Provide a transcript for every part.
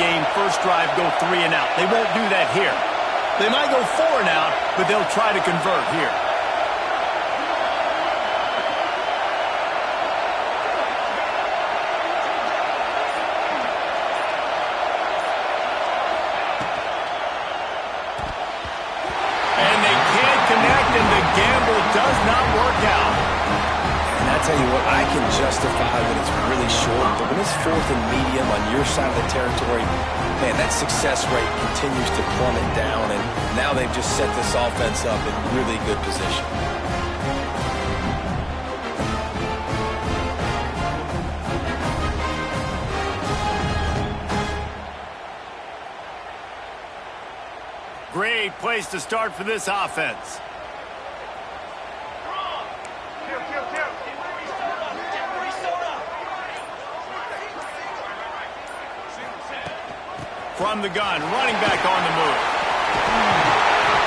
game first drive go 3 and out. They won't do that here. They might go 4 and out, but they'll try to convert here. And they can't connect, and the gamble does not work out. I tell you what, I can justify that it's really short, but when it's 4th and medium on your side of the territory, man, that success rate continues to plummet down, and now they've just set this offense up in really good position. Great place to start for this offense. From the gun, running back on the move.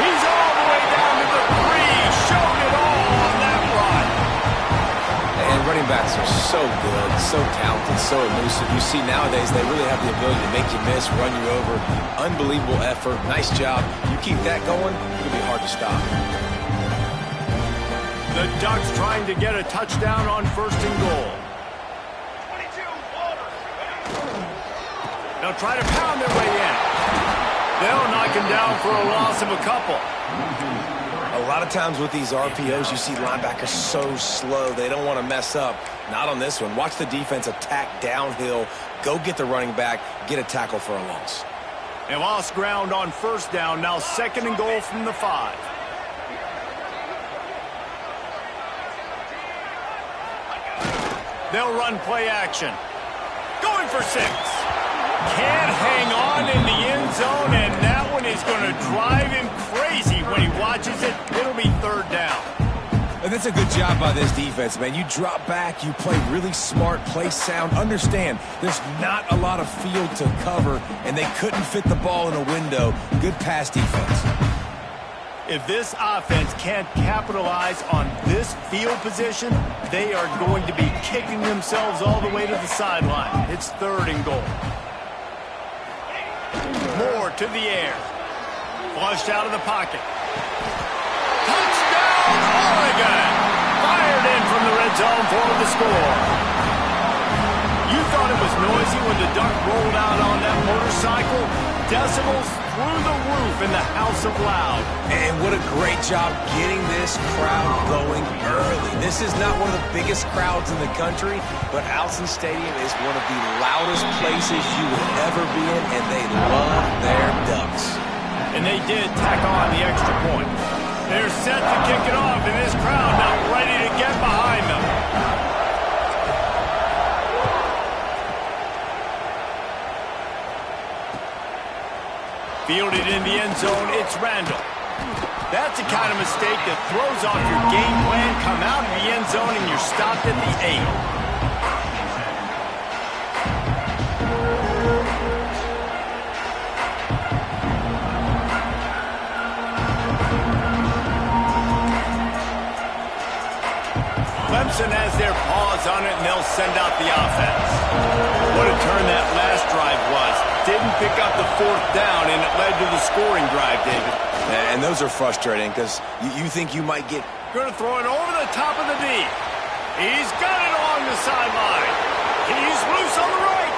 He's all the way down to the 3. Showed it all on that run. And running backs are so good, so talented, so elusive. You see nowadays they really have the ability to make you miss, run you over. Unbelievable effort. Nice job. You keep that going, it'll be hard to stop. The Ducks trying to get a touchdown on 1st and goal. They'll try to pound their way in. They'll knock him down for a loss of a couple. A lot of times with these RPOs, you see linebackers so slow. They don't want to mess up. Not on this one. Watch the defense attack downhill. Go get the running back. Get a tackle for a loss. They lost ground on 1st down. Now 2nd and goal from the 5. They'll run play action. Going for 6. Can't hang on in the end zone, and that one is going to drive him crazy when he watches it. It'll be 3rd down. And that's a good job by this defense, man. You drop back, you play really smart, play sound. Understand, there's not a lot of field to cover, and they couldn't fit the ball in a window. Good pass defense. If this offense can't capitalize on this field position, they are going to be kicking themselves all the way to the sideline. It's 3rd and goal. Moore to the air. Flushed out of the pocket. Touchdown, Oregon! Fired in from the red zone for the score. You thought it was noisy when the Duck rolled out on that motorcycle? Decibels through the roof in the House of Loud. And what a great job getting this crowd going early. This is not one of the biggest crowds in the country, but Allison Stadium is one of the loudest places you will ever be in, and they love their Ducks. And they did tack on the extra point. They're set to kick it off, and this crowd now ready to get behind them. Fielded in the end zone, it's Randall. That's the kind of mistake that throws off your game plan. Come out of the end zone and you're stopped at the 8. Clemson has their paws on it, and they'll send out the offense. What a turn that last drive was. Didn't pick up the 4th down, and it led to the scoring drive, David. And those are frustrating because you think you might get... Going to throw it over the top of the D. He's got it along the sideline. He's loose on the right.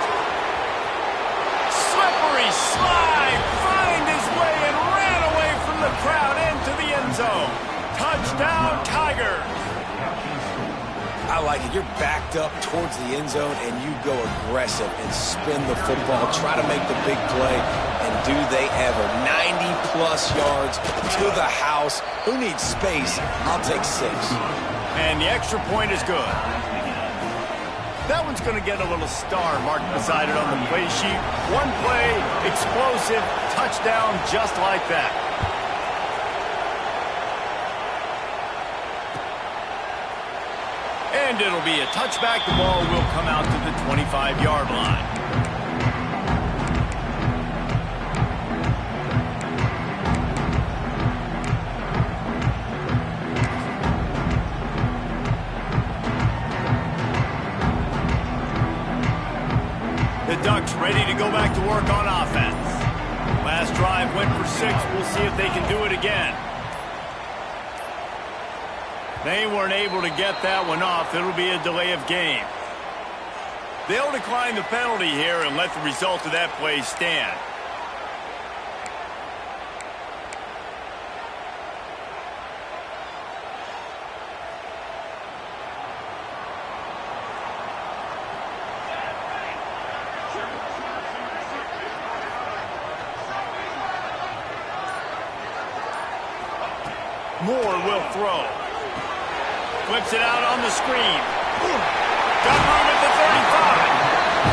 Slippery slide. Find his way and ran away from the crowd into the end zone. Touchdown, Tigers. I like it. You're backed up towards the end zone, and you go aggressive and spin the football, try to make the big play, and do they ever. 90-plus yards to the house. Who needs space? I'll take 6. And the extra point is good. That one's going to get a little star marked beside it on the play sheet. One play, explosive, touchdown just like that. And it'll be a touchback. The ball will come out to the 25-yard line. The Ducks ready to go back to work on drive went for 6. We'll see if they can do it again. They weren't able to get that one off. It'll be a delay of game. They'll decline the penalty here and let the result of that play stand. Moore will throw. Flips it out on the screen. Got room at the 35.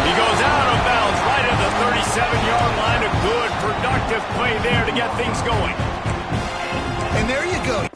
He goes out of bounds right at the 37-yard line. A good, productive play there to get things going. And there you go.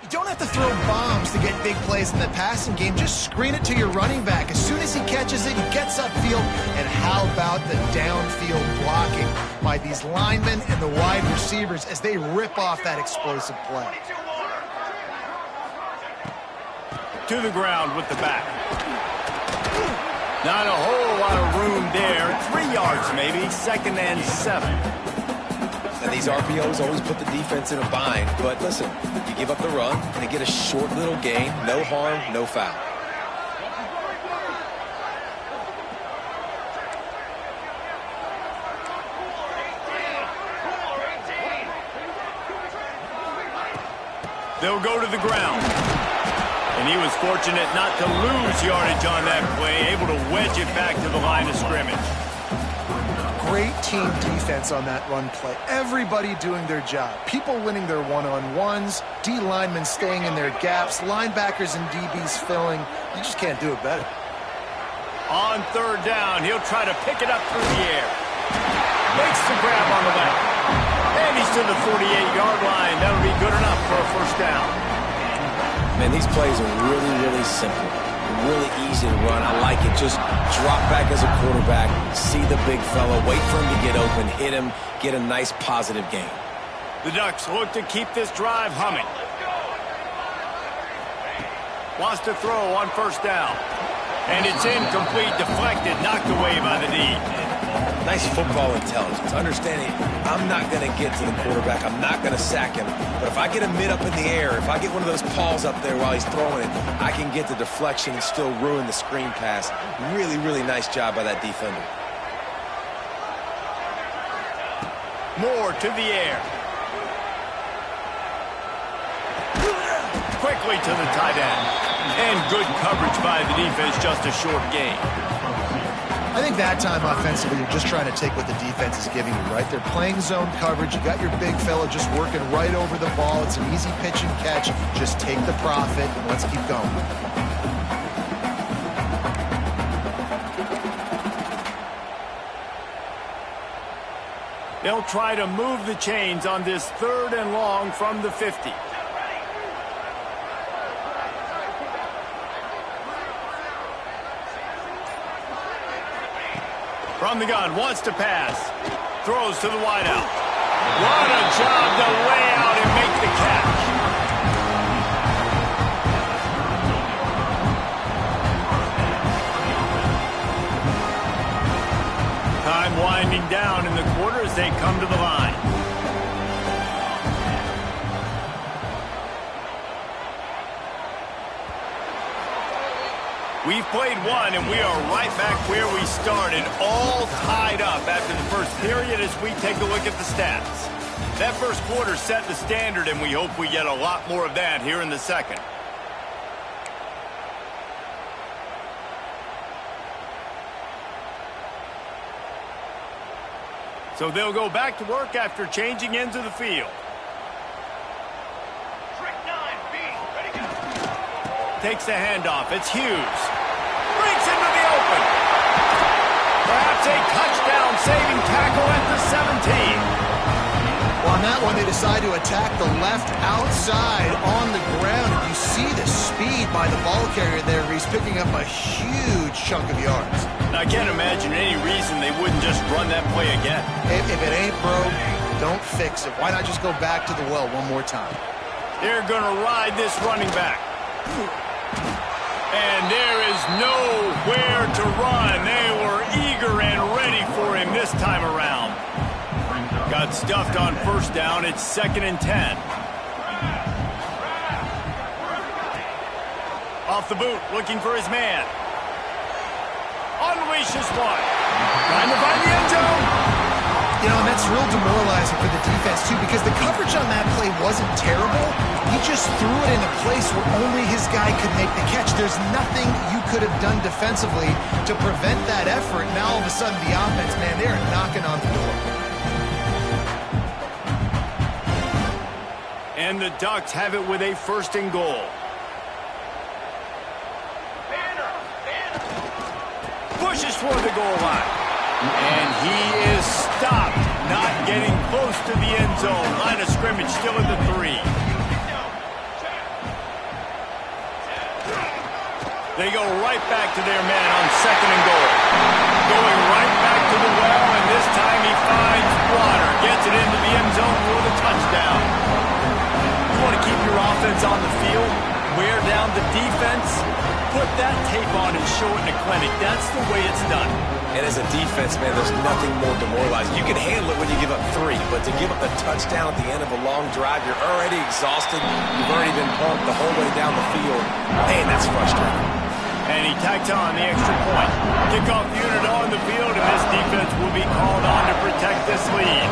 You don't have to throw bombs to get big plays in the passing game. Just screen it to your running back. As soon as he catches it, he gets upfield. And how about the downfield blocking by these linemen and the wide receivers as they rip off that explosive play? To the ground with the back. Not a whole lot of room there. 3 yards maybe. 2nd and 7. And these RPOs always put the defense in a bind. But listen, you give up the run, and get a short little gain. No harm, no foul. They'll go to the ground. And he was fortunate not to lose yardage on that play, able to wedge it back to the line of scrimmage. Great team defense on that run play. Everybody doing their job. People winning their one-on-ones, D linemen staying in their gaps, linebackers and DBs filling. You just can't do it better. On 3rd down, he'll try to pick it up through the air. Makes the grab on the left. And he's to the 48-yard line. That'll be good enough for a 1st down. Man, these plays are really, really simple. Really easy to run. I like it. Just drop back as a quarterback, see the big fella, wait for him to get open, hit him, get a nice positive gain. The Ducks look to keep this drive humming. Wants to throw on 1st down. And it's incomplete, deflected, knocked away by the D. Nice football intelligence. Understanding I'm not going to get to the quarterback. I'm not going to sack him. But if I get a mid up in the air, if I get one of those paws up there while he's throwing it, I can get the deflection and still ruin the screen pass. Really, really nice job by that defender. Moore to the air. Quickly to the tight end. And good coverage by the defense, just a short gain. I think that time offensively, you're just trying to take what the defense is giving you, right? They're playing zone coverage. You got your big fella just working right over the ball. It's an easy pitch and catch. Just take the profit and let's keep going. They'll try to move the chains on this 3rd and long from the 50. From the gun, wants to pass. Throws to the wideout. What a job to lay out and make the catch. Time winding down in the quarter as they come to the line. We've played one, and we are right back where we started, all tied up after the first period as we take a look at the stats. That first quarter set the standard, and we hope we get a lot more of that here in the second. So they'll go back to work after changing into the field. Takes the handoff. It's Hughes. Breaks into the open. Perhaps a touchdown-saving tackle at the 17. Well, on that one, they decide to attack the left outside on the ground. And you see the speed by the ball carrier there. He's picking up a huge chunk of yards. I can't imagine any reason they wouldn't just run that play again. If it ain't broke, don't fix it. Why not just go back to the well one more time? They're going to ride this running back. And there is nowhere to run. They were eager and ready for him this time around. Got stuffed on first down. It's 2nd and 10. Off the boot, looking for his man. Unleashes one. Trying to find the end zone. You know, and that's real demoralizing for the defense, too, because the coverage on that play wasn't terrible. He just threw it in a place where only his guy could make the catch. There's nothing you could have done defensively to prevent that effort. Now, all of a sudden, the offense, man, they're knocking on the door. And the Ducks have it with a 1st and goal. Pushes toward the goal line. And he is stopped, not getting close to the end zone. Line of scrimmage still at the 3. They go right back to their man on 2nd and goal. Going right back to the well, and this time he finds water. Gets it into the end zone for the touchdown. You want to keep your offense on the field, wear down the defense, put that tape on and show it in a clinic. That's the way it's done. And as a defense, man, there's nothing more demoralizing. You can handle it when you give up 3, but to give up the touchdown at the end of a long drive, you're already exhausted. You've already been pumped the whole way down the field. Man, that's frustrating. And he tacks on the extra point. Kickoff unit on the field, and this defense will be called on to protect this lead.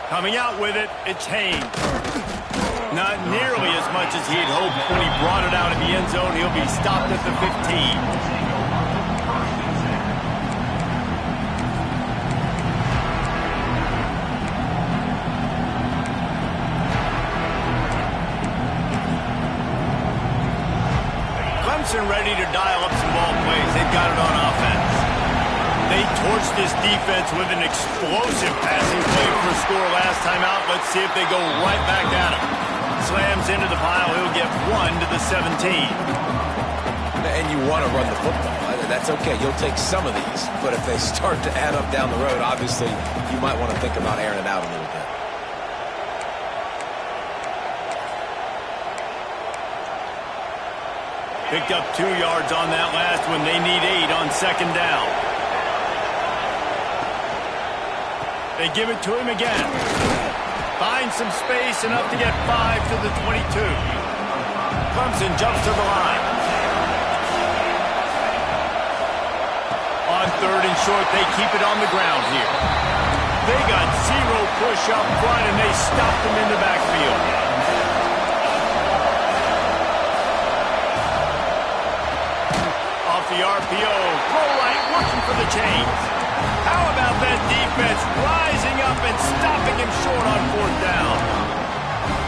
Coming out with it, it's Haynes. Not nearly as much as he'd hoped when he brought it out of the end zone. He'll be stopped at the 15. Clemson ready to dial up some ball plays. They've got it on offense. They torched this defense with an explosive passing play for a score last time out. Let's see if they go right back at him. Slams into the pile. He'll get 1 to the 17. And you want to run the football. That's okay. You'll take some of these. But if they start to add up down the road, obviously, you might want to think about airing it out a little bit. Picked up 2 yards on that last one. They need 8 on 2nd down. They give it to him again. Finds some space, enough to get 5 to the 22. Clemson jumps to the line. On 3rd and short, they keep it on the ground here. They got 0 push up front, and they stopped them in the backfield. Off the RPO, throw right, looking for the chains. How about that defense rising up and stopping him short on 4th down?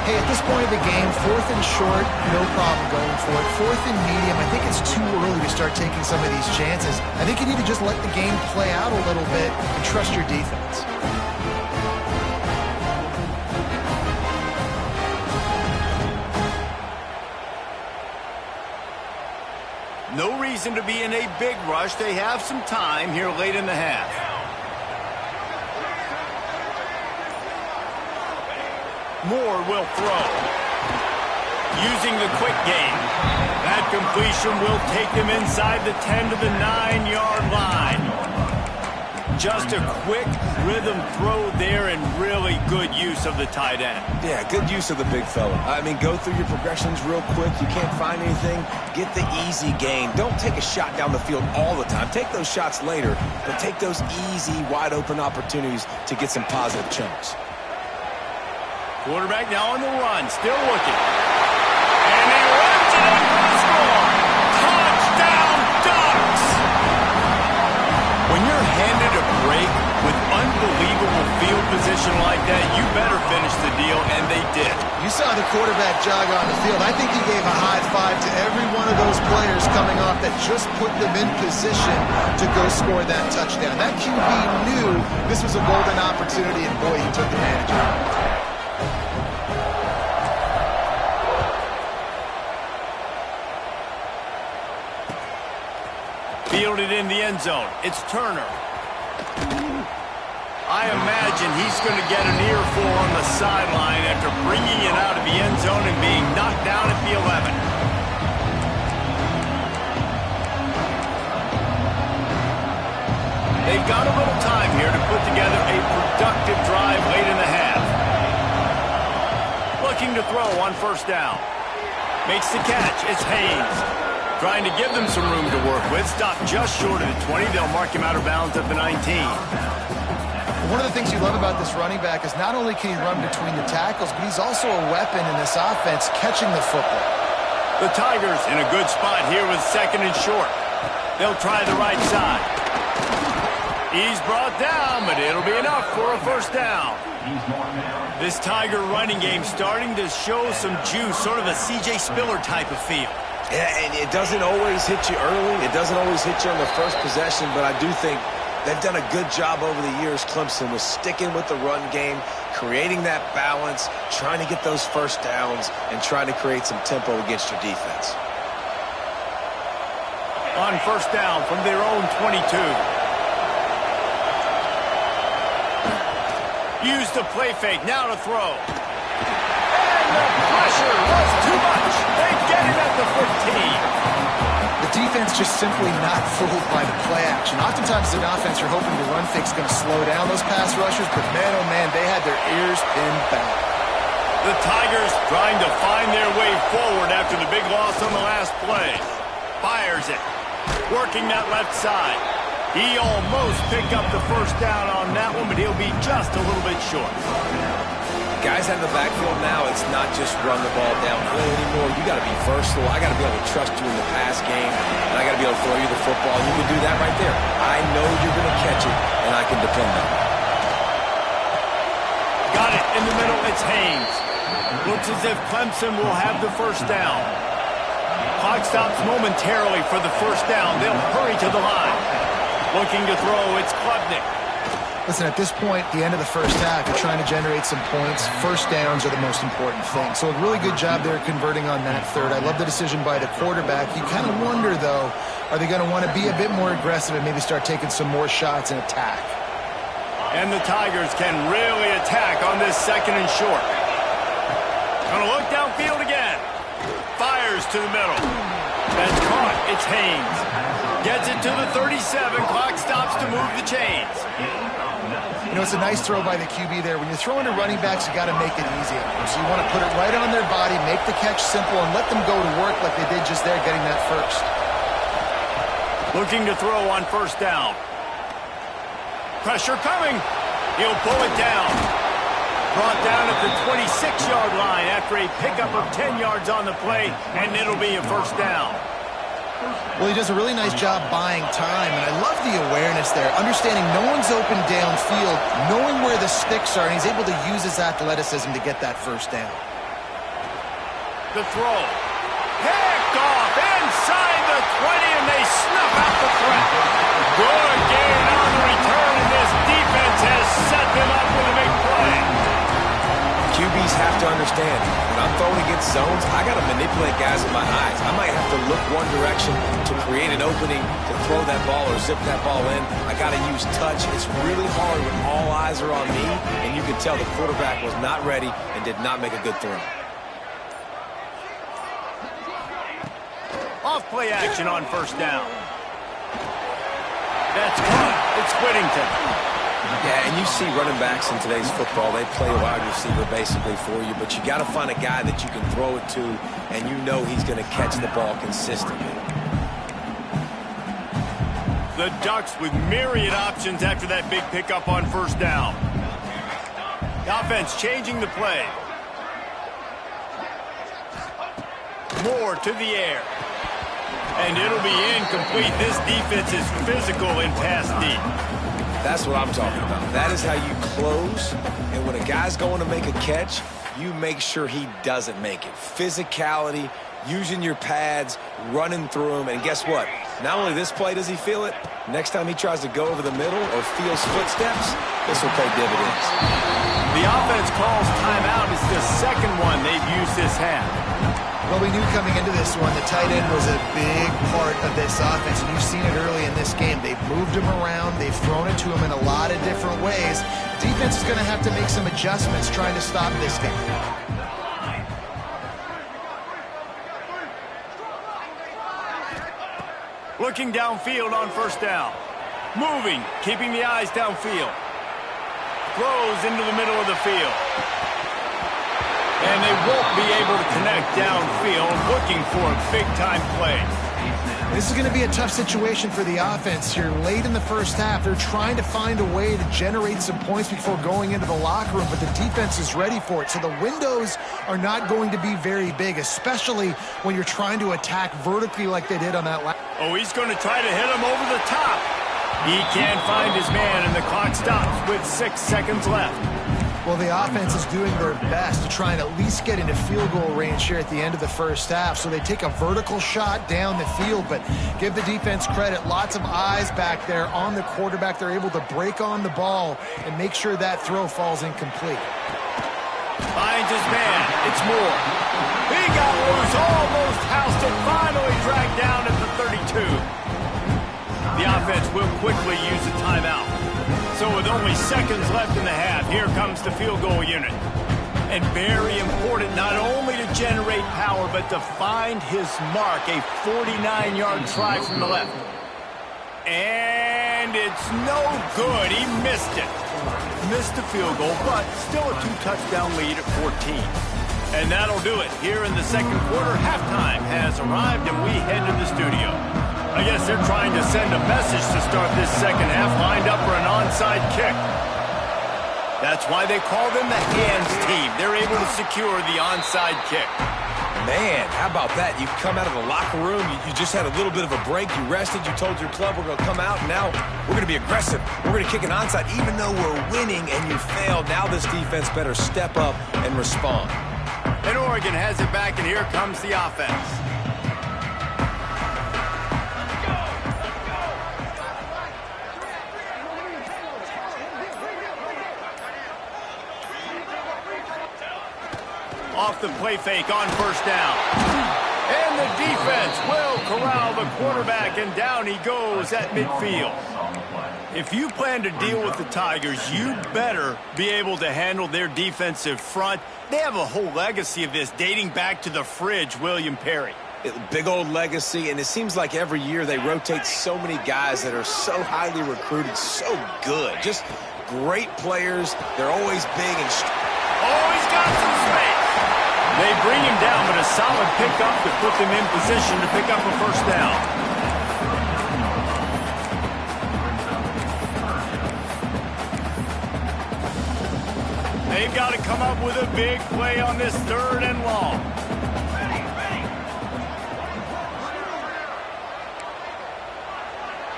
Hey, at this point of the game, 4th and short, no problem going for it. 4th and medium, I think it's too early to start taking some of these chances. I think you need to just let the game play out a little bit and trust your defense. No reason to be in a big rush. They have some time here late in the half. Moore will throw. Using the quick game. That completion will take him inside the 10 to the 9-yard line. Just a quick rhythm throw there and really good use of the tight end. Yeah, good use of the big fella. I mean, go through your progressions real quick. You can't find anything. Get the easy gain. Don't take a shot down the field all the time. Take those shots later, but take those easy, wide-open opportunities to get some positive chunks. Quarterback now on the run, still looking. And he runs it in for the score. Touchdown, Ducks! When you're handed a break with unbelievable field position like that, you better finish the deal, and they did. You saw the quarterback jog on the field. I think he gave a high five to every one of those players coming off that just put them in position to go score that touchdown. That QB knew this was a golden opportunity, and boy, he took advantage of it. Fielded in the end zone. It's Turner. I imagine he's going to get an earful on the sideline after bringing it out of the end zone and being knocked down at the 11. They've got a little time here to put together a productive drive late in the half. Looking to throw on first down. Makes the catch. It's Haynes. Trying to give them some room to work with. Stopped just short of the 20. They'll mark him out of bounds at the 19. One of the things you love about this running back is not only can he run between the tackles, but he's also a weapon in this offense catching the football. The Tigers in a good spot here with second and short. They'll try the right side. He's brought down, but it'll be enough for a first down. This Tiger running game starting to show some juice, sort of a C.J. Spiller type of feel. Yeah, and it doesn't always hit you early. It doesn't always hit you on the first possession, but I do think they've done a good job over the years, Clemson, with sticking with the run game, creating that balance, trying to get those first downs, and trying to create some tempo against your defense. On first down from their own 22. Use the play fake, now to throw. And the pressure was too much. They get it at the 15. The defense just simply not fooled by the play action. Oftentimes as an offense, you're hoping the run fake's going to slow down those pass rushers, but man, oh man, they had their ears pinned back. The Tigers trying to find their way forward after the big loss on the last play. Fires it. Working that left side. He almost picked up the first down on that one, but he'll be just a little bit short. Guys out of the backfield now, it's not just run the ball downhill anymore. You got to be versatile. I got to be able to trust you in the pass game, and I got to be able to throw you the football. You can do that right there. I know you're going to catch it, and I can depend on it. Got it in the middle. It's Haynes. Looks as if Clemson will have the first down. Clock stops momentarily for the first down. They'll hurry to the line. Looking to throw, it's Klubnik. Listen, at this point, the end of the first half, you're trying to generate some points. First downs are the most important thing. So a really good job there converting on that third. I love the decision by the quarterback. You kind of wonder, though, are they going to want to be a bit more aggressive and maybe start taking some more shots and attack? And the Tigers can really attack on this second and short. Going to look downfield again. Fires to the middle. That's caught. It's Haynes. Gets it to the 37. Clock stops to move the chains. You know, it's a nice throw by the QB there. When you're throwing to running backs, you got to make it easy on them. So you want to put it right on their body, make the catch simple, and let them go to work like they did just there, getting that first. Looking to throw on first down. Pressure coming. He'll pull it down. Brought down at the 26-yard line after a pickup of 10 yards on the play, and it'll be a first down. Well, he does a really nice job buying time, and I love the awareness there, understanding no one's open downfield, knowing where the sticks are, and he's able to use his athleticism to get that first down. The throw. Picked off inside the 20, and they snuff out the threat. Good gain on the return, and this defense has set them up with a big play. QBs have to understand, when I'm throwing against zones, I got to manipulate guys with my eyes. I might have to look one direction to create an opening to throw that ball or zip that ball in. I got to use touch. It's really hard when all eyes are on me, and you can tell the quarterback was not ready and did not make a good throw. Off play action on first down. That's caught. It's Whittington. Yeah, and you see running backs in today's football, they play a wide receiver basically for you, but you got to find a guy that you can throw it to, and you know he's going to catch the ball consistently. The Ducks with myriad options after that big pickup on first down. The offense changing the play. Moore to the air. And it'll be incomplete. This defense is physical in pass deep. That's what I'm talking about. That is how you close, and when a guy's going to make a catch, you make sure he doesn't make it. Physicality, using your pads, running through them, and guess what? Not only this play does he feel it, next time he tries to go over the middle or feels footsteps, this will pay dividends. The offense calls timeout. It's the second one they've used this half. Well, we knew coming into this one, the tight end was a big part of this offense, and you've seen it early in this game. They've moved him around. They've thrown it to him in a lot of different ways. The defense is going to have to make some adjustments trying to stop this guy. Looking downfield on first down. Moving, keeping the eyes downfield. Throws into the middle of the field. And they won't be able to connect downfield, looking for a big-time play. This is going to be a tough situation for the offense here. Late in the first half, they're trying to find a way to generate some points before going into the locker room, but the defense is ready for it. So the windows are not going to be very big, especially when you're trying to attack vertically like they did on that last. Oh, he's going to try to hit him over the top. He can't find his man, and the clock stops with 6 seconds left. Well, the offense is doing their best to try and at least get into field goal range here at the end of the first half. So they take a vertical shot down the field, but give the defense credit. Lots of eyes back there on the quarterback. They're able to break on the ball and make sure that throw falls incomplete. Finds his man. It's Moore. He got loose, almost housed it, finally dragged down at the 32. The offense will quickly use a timeout. So with only seconds left in the half, here comes the field goal unit. And very important not only to generate power, but to find his mark, a 49-yard try from the left. And it's no good. He missed it. Missed the field goal, but still a 2-touchdown lead at 14. And that'll do it. Here in the second quarter, halftime has arrived, and we head to the studio. I guess they're trying to send a message to start this second half, lined up for an onside kick. That's why they call them the hands team. They're able to secure the onside kick. Man, how about that? You come out of the locker room, you just had a little bit of a break, you rested, you told your club we're going to come out, and now we're going to be aggressive. We're going to kick an onside. Even though we're winning and you failed, now this defense better step up and respond. And Oregon has it back, and here comes the offense. Off the play fake on first down. And the defense will corral the quarterback, and down he goes at midfield. If you plan to deal with the Tigers, you better be able to handle their defensive front. They have a whole legacy of this dating back to the fridge, William Perry. Big old legacy, and it seems like every year they rotate so many guys that are so highly recruited, so good. Just great players. They're always big and strong. Oh, he's got some space. They bring him down, but a solid pickup to put them in position to pick up a first down. They've got to come up with a big play on this 3rd and long.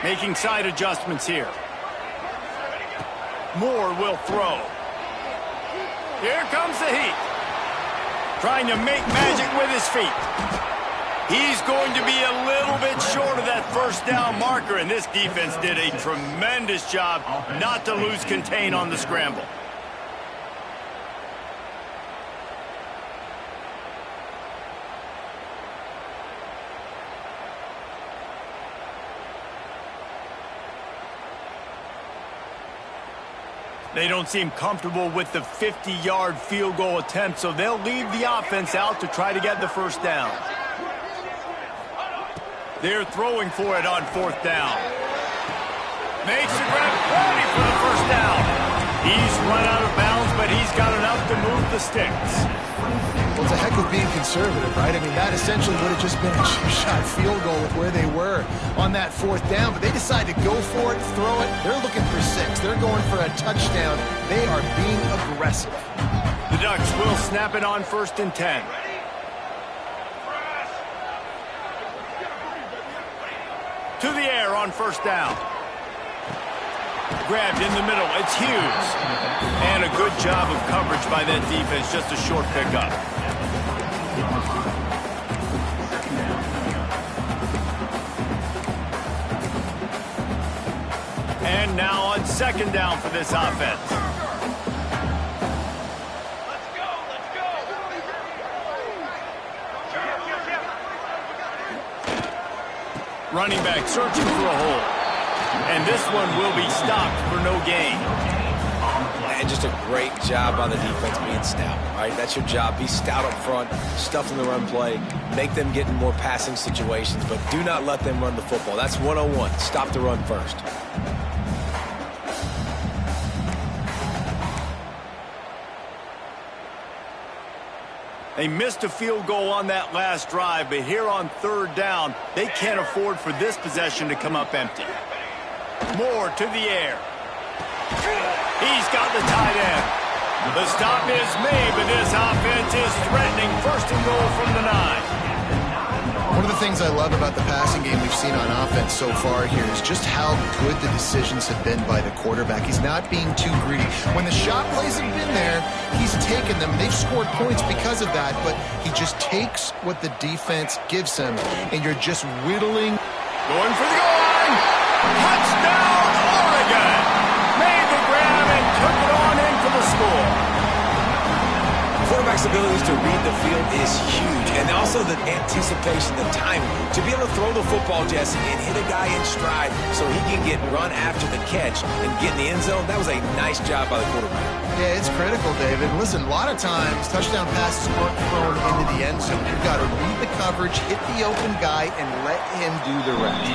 Making side adjustments here. Moore will throw. Here comes the heat. Trying to make magic with his feet. He's going to be a little bit short of that first down marker, and this defense did a tremendous job not to lose contain on the scramble. They don't seem comfortable with the 50-yard field goal attempt, so they'll leave the offense out to try to get the first down. They're throwing for it on 4th down. Makes the grab, ready for the first down. He's run out of bounds, but he's got enough to move the sticks. Well, it's a heck of being conservative, right? I mean, that essentially would have just been a chip-shot field goal with where they were on that fourth down, but they decide to go for it, throw it. They're looking for 6. They're going for a touchdown. They are being aggressive. The Ducks will snap it on 1st and 10. To the air on 1st down. Grabbed in the middle. It's Hughes. And a good job of coverage by that defense. Just a short pickup. And now on 2nd down for this offense. Running back searching for a hole. And this one will be stopped for no gain. And just a great job by the defense being stout, right? That's your job. Be stout up front, stuff in the run play, make them get in more passing situations, but do not let them run the football. That's 101. Stop the run first. They missed a field goal on that last drive, but here on 3rd down, they can't afford for this possession to come up empty. Moore to the air. He's got the tight end. The stop is made, but this offense is threatening 1st and goal from the 9. One of the things I love about the passing game we've seen on offense so far here is just how good the decisions have been by the quarterback. He's not being too greedy. When the shot plays have been there, he's taken them. They've scored points because of that, but he just takes what the defense gives him, and you're just whittling. Going for the goal line. Touchdown, Oregon. Made the grab and took it on in for the score. Quarterback's abilities to read the field is huge, and also the anticipation, the timing. To be able to throw the football, Jesse, and hit a guy in stride so he can get run after the catch and get in the end zone, that was a nice job by the quarterback. Yeah, it's critical, David. Listen, a lot of times touchdown passes aren't thrown into the end zone. You've got to read the coverage, hit the open guy, and let him do the rest.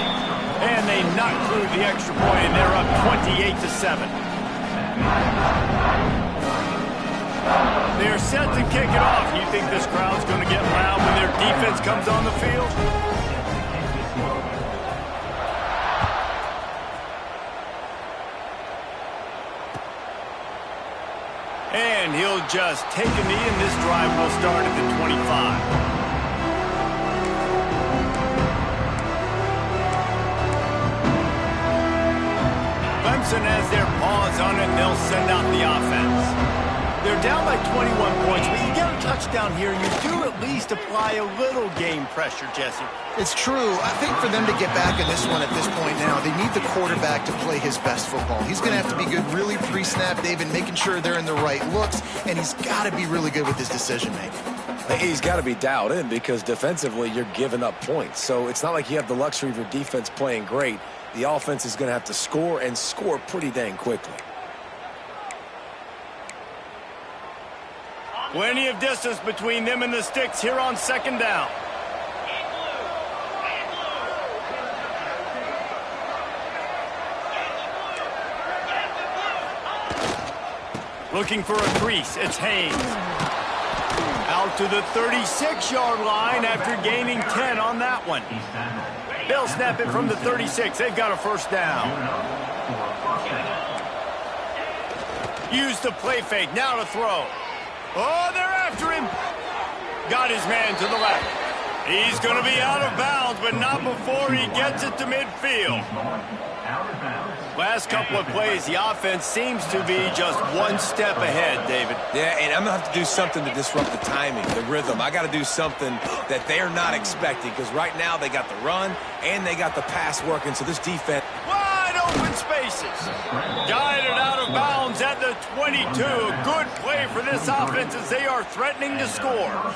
And they knock through the extra point, and they're up 28-7. They're set to kick it off. You think this crowd's going to get loud when their defense comes on the field? And he'll just take a knee, and this drive will start at the 25. Clemson has their paws on it, and they'll send out the offense. They're down by 21 points, but you get a touchdown here, you do at least apply a little game pressure, Jesse. It's true. I think for them to get back in this one at this point now, they need the quarterback to play his best football. He's going to have to be good really pre-snap, David, making sure they're in the right looks, and he's got to be really good with his decision-making. He's got to be dialed in because defensively you're giving up points. So it's not like you have the luxury of your defense playing great. The offense is going to have to score and score pretty dang quickly. Plenty of distance between them and the sticks here on 2nd down. Looking for a crease. It's Haynes. Out to the 36-yard line after gaining 10 on that one. They'll snap it from the 36. They've got a 1st down. Use the play fake. Now to throw. Oh, they're after him. Got his man to the left. He's going to be out of bounds, but not before he gets it to midfield. Last couple of plays, the offense seems to be just one step ahead, David. Yeah, and I'm going to have to do something to disrupt the timing, the rhythm. I got to do something that they're not expecting because right now they got the run and they got the pass working, so this defense... Wide open spaces. Guided out of bounds at the 22. A good play for this offense as they are threatening to score.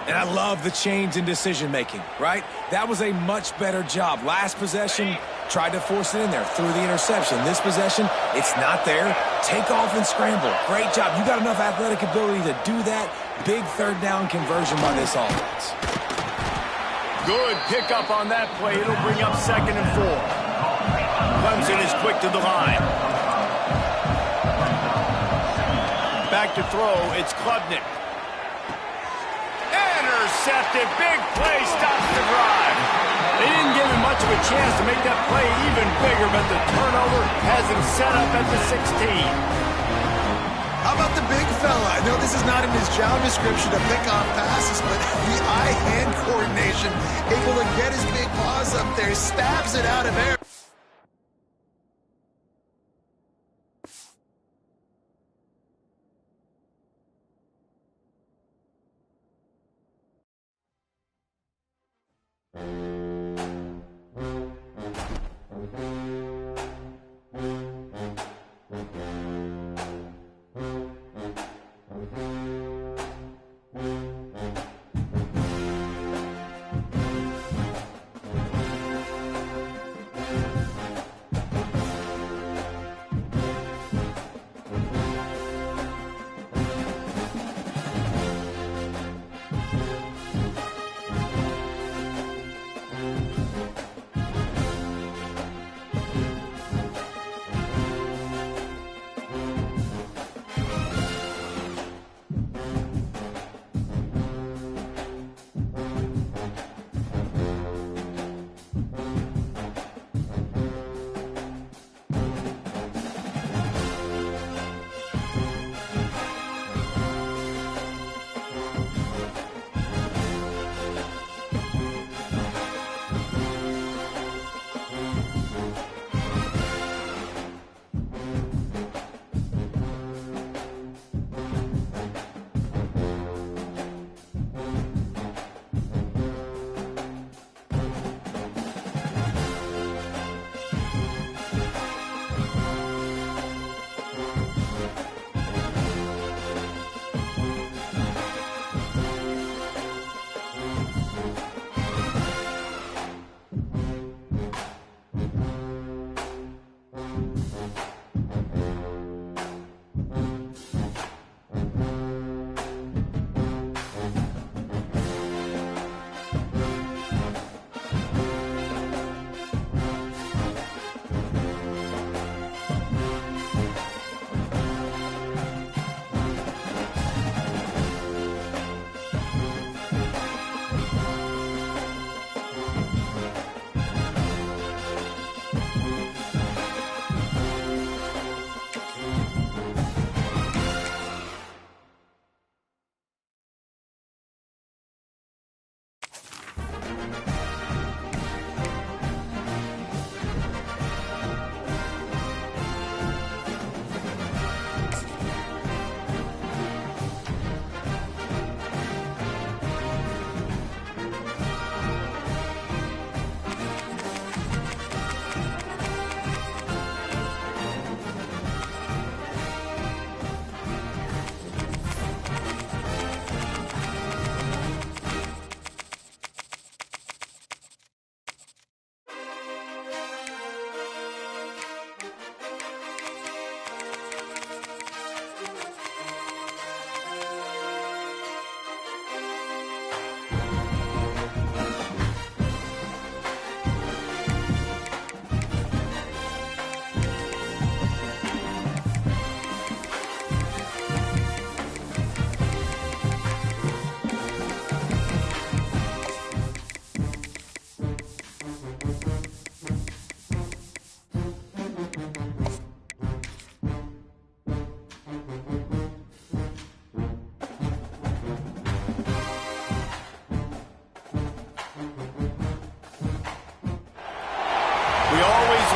And I love the change in decision-making, right? That was a much better job. Last possession, tried to force it in there, threw the interception. This possession, it's not there. Take off and scramble. Great job. You got enough athletic ability to do that. Big 3rd down conversion by this offense. Good pickup on that play. It'll bring up 2nd and 4. Clemson back to the line. Back to throw, it's Klubnik. Intercepted, big play, stops the drive. They didn't give him much of a chance to make that play even bigger, but the turnover has him set up at the 16. How about the big fella? I know this is not in his job description to pick off passes, but the eye-hand coordination, able to get his big paws up there, stabs it out of air.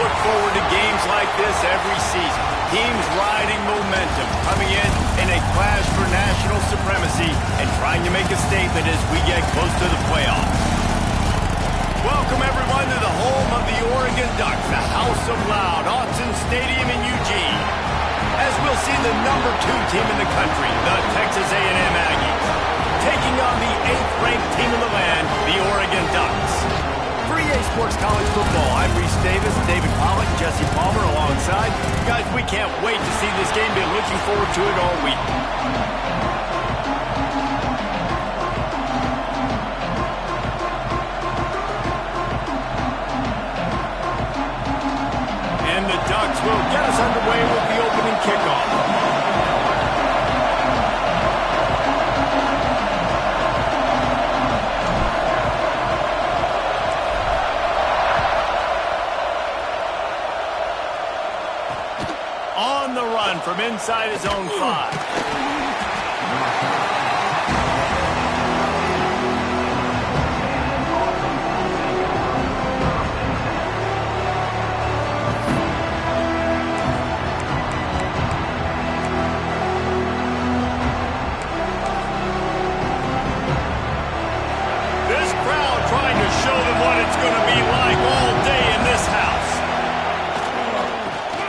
look forward to games like this every season. Teams riding momentum, coming in a clash for national supremacy and trying to make a statement as we get close to the playoffs. Welcome, everyone, to the home of the Oregon Ducks, the House of Loud, Autzen Stadium in Eugene. As we'll see the number 2 team in the country, the Texas A&M Aggies, taking on the 8th-ranked team in the land, the Oregon Ducks. For EA Sports College Football, I'm Reese Davis, David Pollack, Jesse Palmer alongside. Guys, we can't wait to see this game. Been looking forward to it all week. the Ducks will get us underway with the opening kickoff. On the run from inside his own 5.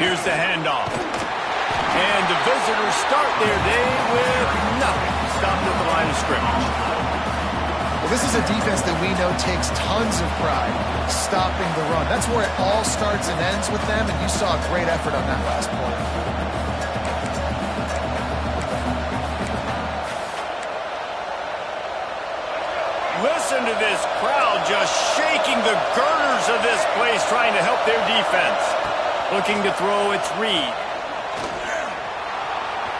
Here's the handoff. And the visitors start their day with nothing. Stopped at the line of scrimmage. Well, this is a defense that we know takes tons of pride stopping the run. That's where it all starts and ends with them, and you saw a great effort on that last play. Listen to this crowd just shaking the girders of this place, trying to help their defense. Looking to throw, it's Reed.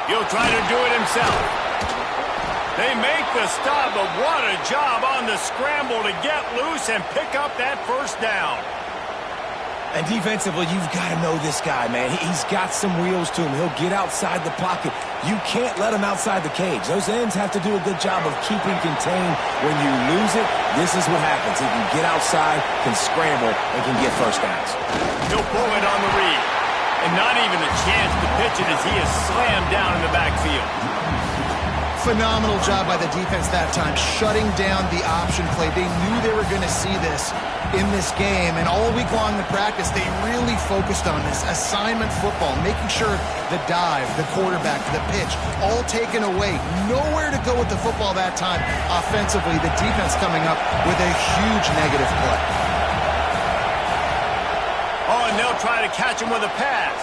He'll try to do it himself. They make the stop, but what a job on the scramble to get loose and pick up that first down. And defensively, you've got to know this guy, man. He's got some wheels to him. He'll get outside the pocket. You can't let him outside the cage. Those ends have to do a good job of keeping contained. When you lose it, this is what happens. He can get outside, can scramble, and can get first downs. He'll pull it on the read. And not even a chance to pitch it as he is slammed down in the backfield. Phenomenal job by the defense that time, shutting down the option play. They knew they were going to see this in this game, and all week long in practice, they really focused on this assignment football, making sure the dive, the quarterback, the pitch, all taken away. Nowhere to go with the football that time. Offensively, the defense coming up with a huge negative play. Oh, and they'll try to catch him with a pass.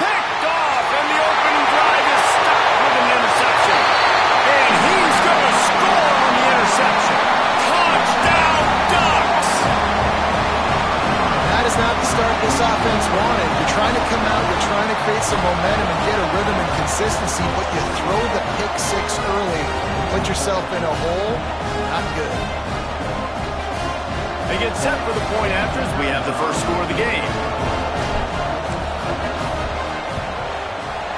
Picked off, and the opening drive is stopped with an interception. And he's going to score on the interception. Touchdown, Ducks! That is not the start this offense wanted. You're trying to come out, you're trying to create some momentum and get a rhythm and consistency, but you throw the pick 6 early and put yourself in a hole. Not good. They get set for the point after as we have the first score of the game.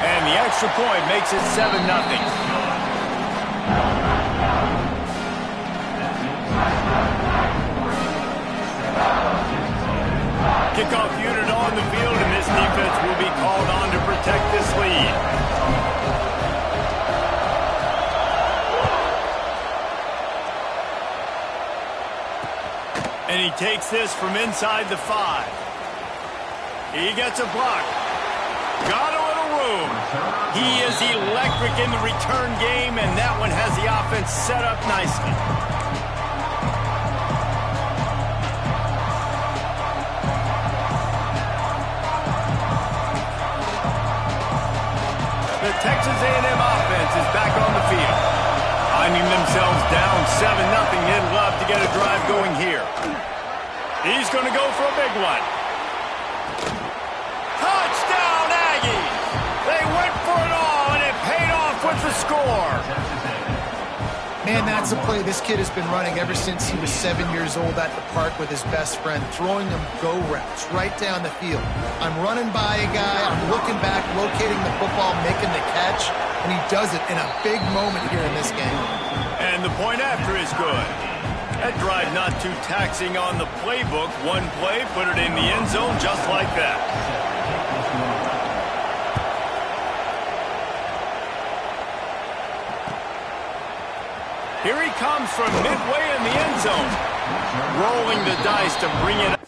And the extra point makes it 7-0. Kickoff unit on the field, and this defense will be called on to protect this lead. And he takes this from inside the 5. He gets a block. Got a little room. He is electric in the return game, and that one has the offense set up nicely. The Texas A&M offense is back on the field. Finding themselves down 7-0, they'd love to get a drive going here. He's going to go for a big one. Touchdown, Aggies! They went for it all, and it paid off with the score. Man, that's a play this kid has been running ever since he was 7 years old at the park with his best friend, throwing him go routes right down the field. I'm running by a guy, I'm looking back, locating the football, making the catch, and he does it in a big moment here in this game. And the point after is good. That drive not too taxing on the playbook. One play, put it in the end zone just like that. Here he comes from midway in the end zone. Rolling the dice to bring it up.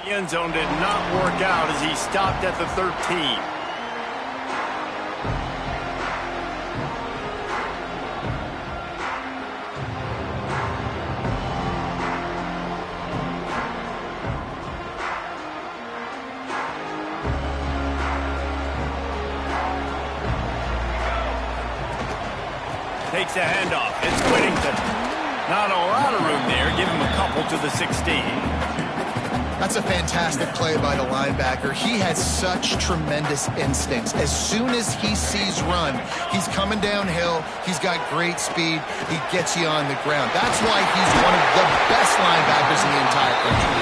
The end zone did not work out as he stopped at the 13. Takes a handoff. It's Whittington. Not a lot of room there. Give him a couple to the 16. That's a fantastic play by the linebacker. He has such tremendous instincts. As soon as he sees run, he's coming downhill. He's got great speed. He gets you on the ground. That's why he's one of the best linebackers in the entire country.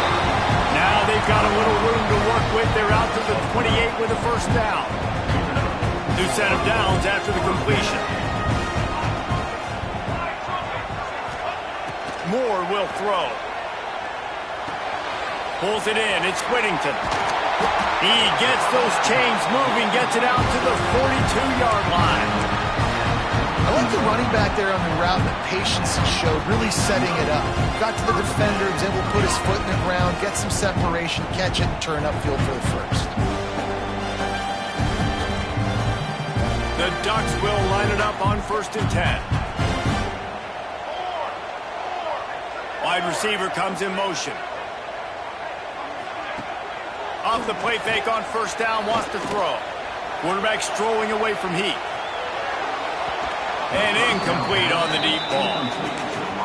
Now they've got a little room to work with. They're out to the 28 with a first down. New set of downs after the completion. Moore will throw. Pulls it in. It's Whittington. He gets those chains moving, gets it out to the 42-yard line. I like the running back there on the route, the patience he showed, really setting it up. Got to the defender, was able to put his foot in the ground, get some separation, catch it, and turn upfield for the first. The Ducks will line it up on 1st and 10. Wide receiver comes in motion. Off the play fake on 1st down, wants to throw. Quarterback strolling away from Heath. And incomplete on the deep ball.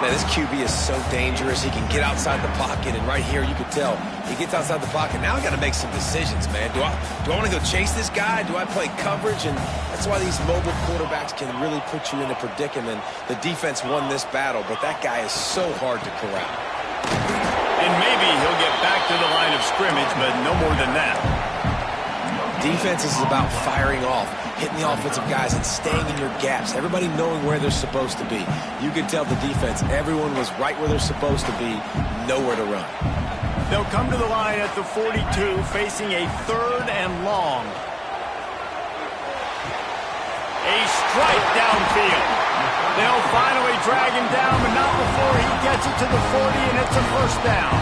Man, this QB is so dangerous. He can get outside the pocket, and right here you can tell he gets outside the pocket. Now I got to make some decisions, man. Do I want to go chase this guy? Do I play coverage? And that's why these mobile quarterbacks can really put you in a predicament. The defense won this battle, but that guy is so hard to corral. And maybe he'll get back to the line of scrimmage, but no more than that. Defense is about firing off, hitting the offensive guys, and staying in your gaps. Everybody knowing where they're supposed to be. You could tell the defense, everyone was right where they're supposed to be, nowhere to run. They'll come to the line at the 42, facing a 3rd and long. A strike downfield. They'll finally drag him down, but not before he gets it to the 40, and it's a first down.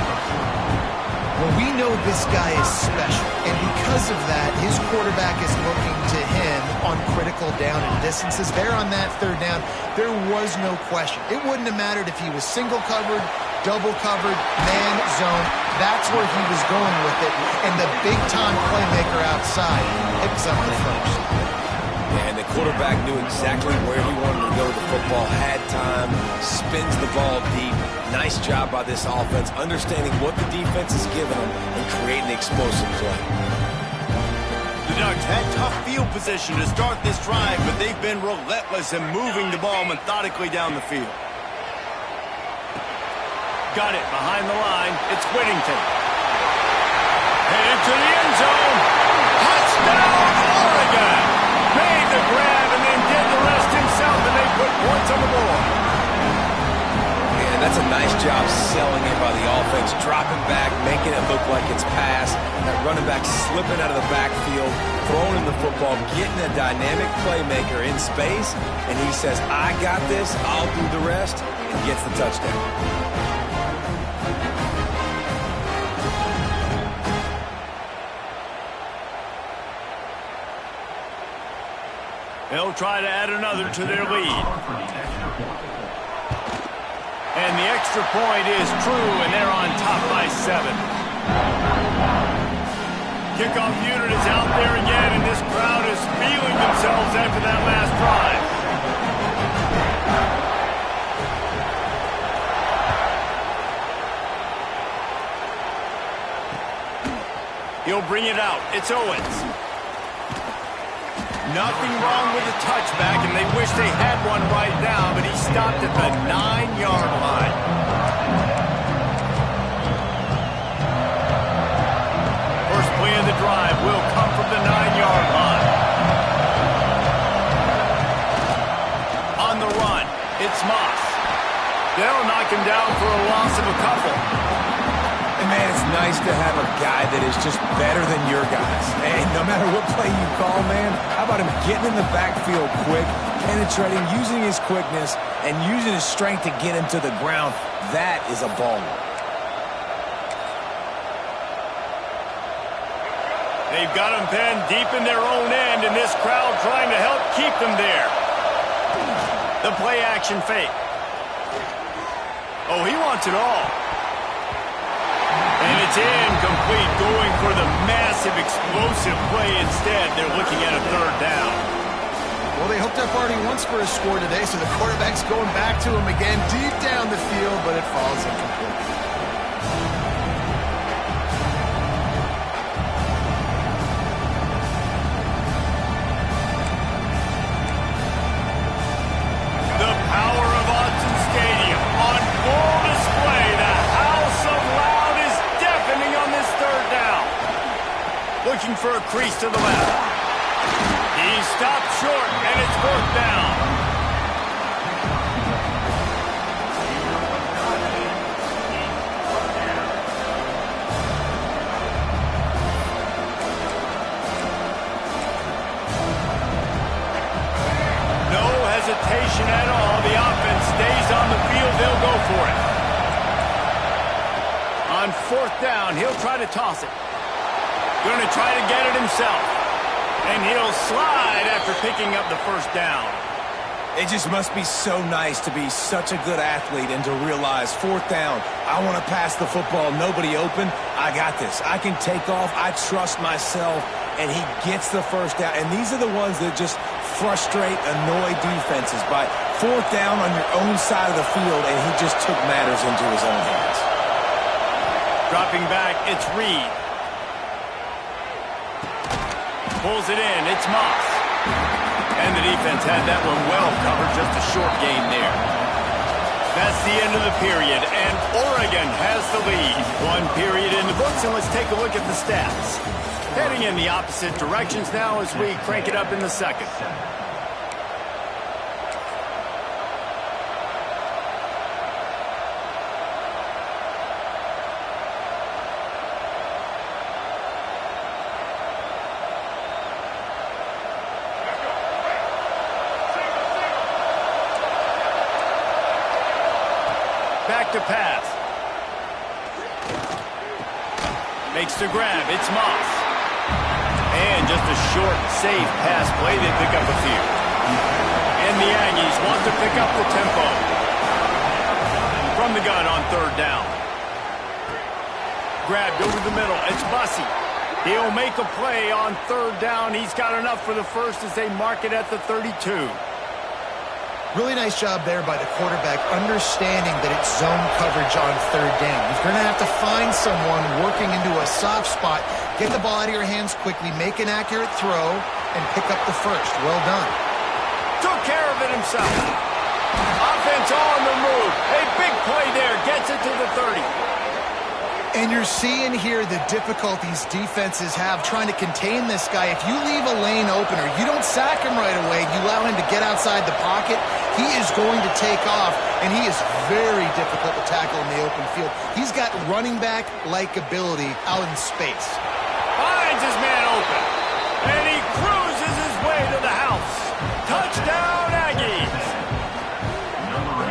Well, we know this guy is special, and because of that, his quarterback is looking to him on critical down and distances. There on that 3rd down, there was no question. It wouldn't have mattered if he was single covered, double covered, man zone. That's where he was going with it, and the big-time playmaker outside picks up the first. And the quarterback knew exactly where he wanted to go with the football, had time, spins the ball deep. Nice job by this offense, understanding what the defense is giving them and creating the explosive play. The Ducks had tough field position to start this drive, but they've been relentless in moving the ball methodically down the field. Got it behind the line. It's Whittington. Headed to the end zone. Touchdown, Oregon! Made the grab and then did the rest himself, and they put points on the board. And that's a nice job selling it by the offense, dropping back, making it look like it's pass. That running back slipping out of the backfield, throwing in the football, getting a dynamic playmaker in space, and he says, I got this, I'll do the rest, and gets the touchdown. They'll try to add another to their lead. And the extra point is true, and they're on top by 7. Kickoff unit is out there again, and this crowd is feeling themselves after that last drive. He'll bring it out. It's Owens. Nothing wrong with the touchback, and they wish they had one right now, but he stopped at the 9-yard line. First play of the drive will come from the 9-yard line. On the run, it's Moss. They'll knock him down for a loss of a couple. And man, it's nice to have a guy that is just better than your guys. And no matter what play you call, man, how about him getting in the backfield quick, penetrating, using his quickness, and using his strength to get him to the ground? That is a baller. They've got them pinned deep in their own end, and this crowd trying to help keep them there. The play action fake. Oh, he wants it all. And it's incomplete, going for the massive, explosive play instead. They're looking at a third down. Well, they hooked up already once for a score today, so the quarterback's going back to him again deep down the field, but it falls incomplete. Looking for a crease to the left. He stopped short, and it's fourth down. No hesitation at all. The offense stays on the field. They'll go for it. On fourth down, he'll try to toss it. Going to try to get it himself. And he'll slide after picking up the first down. It just must be so nice to be such a good athlete and to realize fourth down, I want to pass the football, nobody open, I got this. I can take off, I trust myself, and he gets the first down. And these are the ones that just frustrate, annoy defenses by fourth down on your own side of the field, and he just took matters into his own hands. Dropping back, it's Reed. Pulls it in, it's Moss. And the defense had that one well covered, just a short gain there. That's the end of the period, and Oregon has the lead. One period in the books, and let's take a look at the stats. Heading in the opposite directions now as we crank it up in the second. Back to pass. Makes the grab. It's Moss. And just a short, safe pass play. They pick up a few. And the Aggies want to pick up the tempo. From the gun on third down. Grabbed over the middle. It's Bussey. He'll make a play on third down. He's got enough for the first as they mark it at the 32. Really nice job there by the quarterback, understanding that it's zone coverage on third down. You're going to have to find someone working into a soft spot, get the ball out of your hands quickly, make an accurate throw, and pick up the first. Well done. Took care of it himself. Offense on the move. A big play there. Gets it to the 30. And you're seeing here the difficulties defenses have trying to contain this guy. If you leave a lane open or you don't sack him right away, you allow him to get outside the pocket, he is going to take off, and he is very difficult to tackle in the open field. He's got running back-like ability out in space. Finds his man open, and he cruises his way to the house. Touchdown, Aggies!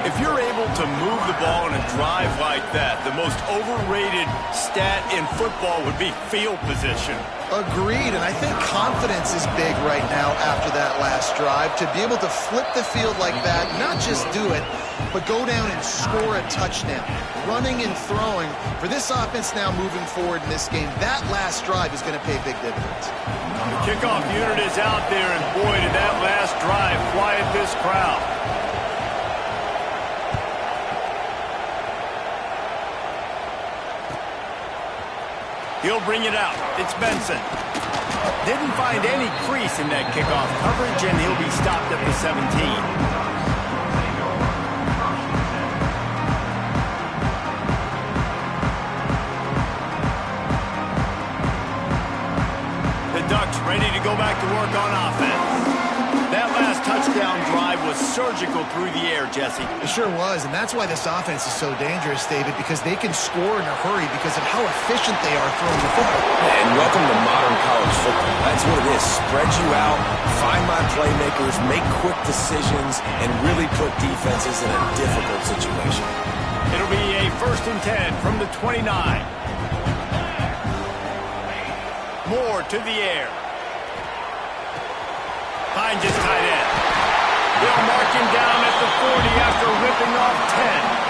If you're able to move the ball in a drive like that, the most overrated stat in football would be field position. Agreed, and I think confidence is big right now after that last drive. To be able to flip the field like that, not just do it, but go down and score a touchdown. Running and throwing, for this offense now moving forward in this game, that last drive is going to pay big dividends. The kickoff unit is out there, and boy, did that last drive quiet this crowd. He'll bring it out. It's Benson. Didn't find any crease in that kickoff coverage, and he'll be stopped at the 17. The Ducks ready to go back to work on offense. That last touchdown drive was surgical through the air, Jesse. It sure was, and that's why this offense is so dangerous, David, because they can score in a hurry because of how efficient they are throwing the football. And welcome to modern college football. That's what it is. Spread you out, find my playmakers, make quick decisions, and really put defenses in a difficult situation. It'll be a 1st and 10 from the 29. More to the air. Finds his tight end. They'll mark him down at the 40 after ripping off 10.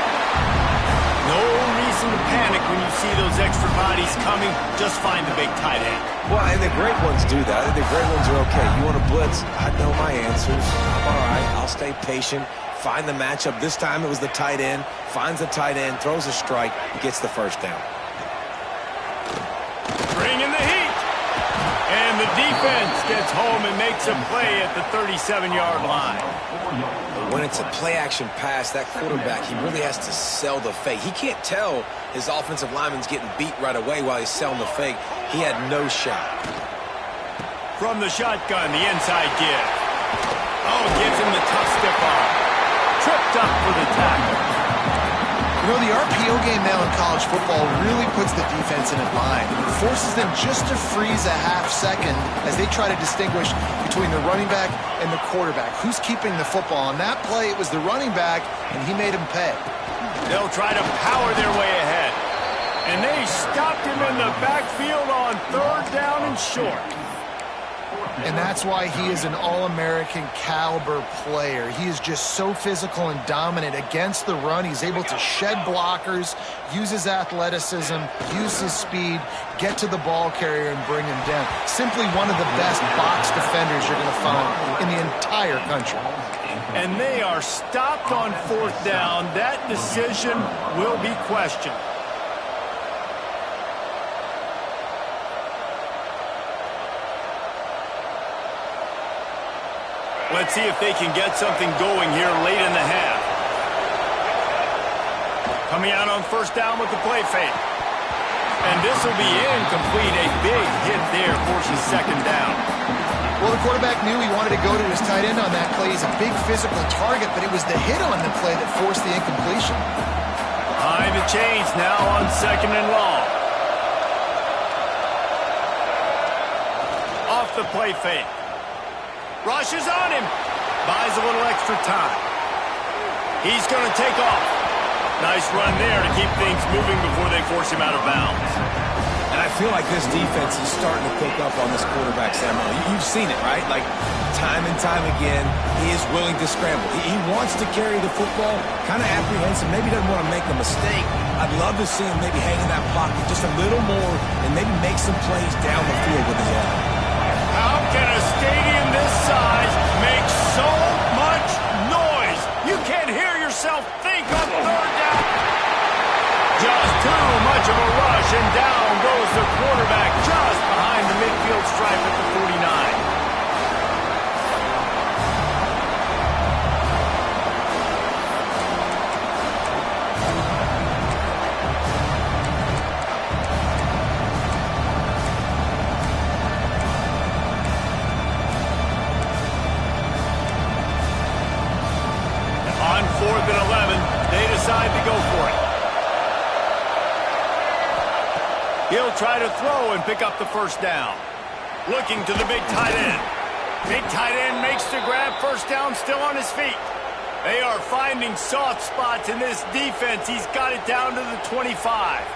No reason to panic when you see those extra bodies coming. Just find the big tight end. Well, and the great ones do that. The great ones are okay. You want to blitz? I know my answers. I'm all right. I'll stay patient. Find the matchup. This time it was the tight end. Finds the tight end, throws a strike, gets the first down. Bring in the heat. And the defense gets home and makes a play at the 37-yard line. When it's a play-action pass, that quarterback, he really has to sell the fake. He can't tell his offensive lineman's getting beat right away while he's selling the fake. He had no shot. From the shotgun, the inside give. Oh, gives him the tough stiff arm. Tripped up for the tackle. You know, the RPO game now in college football really puts the defense in a bind. It forces them just to freeze a half second as they try to distinguish between the running back and the quarterback. Who's keeping the football? On that play, it was the running back, and he made him pay. They'll try to power their way ahead. And they stopped him in the backfield on 3rd down and short. And that's why he is an All-American caliber player. He is just so physical and dominant against the run. He's able to shed blockers, use his athleticism, use his speed, get to the ball carrier and bring him down. Simply one of the best box defenders you're going to find in the entire country. And they are stopped on 4th down. That decision will be questioned. Let's see if they can get something going here late in the half. Coming out on 1st down with the play fake. And this will be incomplete. A big hit there forces 2nd down. Well, the quarterback knew he wanted to go to his tight end on that play. He's a big physical target, but it was the hit on the play that forced the incompletion. Behind the chains now on 2nd and long. Off the play fake. Rushes on him. Buys a little extra time. He's going to take off. Nice run there to keep things moving before they force him out of bounds. And I feel like this defense is starting to pick up on this quarterback, Samuel. You've seen it, right? Like, time and time again, he is willing to scramble. He wants to carry the football, kind of apprehensive, maybe doesn't want to make a mistake. I'd love to see him maybe hang in that pocket just a little more and maybe make some plays down the field with his arm. How can a stadium this size make so much noise? You can't hear yourself think on 3rd down. Just too much of a rush, and down goes the quarterback just behind the midfield stripe at the 49. On 4th and 11, they decide to go for it. He'll try to throw and pick up the 1st down. Looking to the big tight end. Big tight end makes the grab. 1st down, still on his feet. They are finding soft spots in this defense. He's got it down to the 25.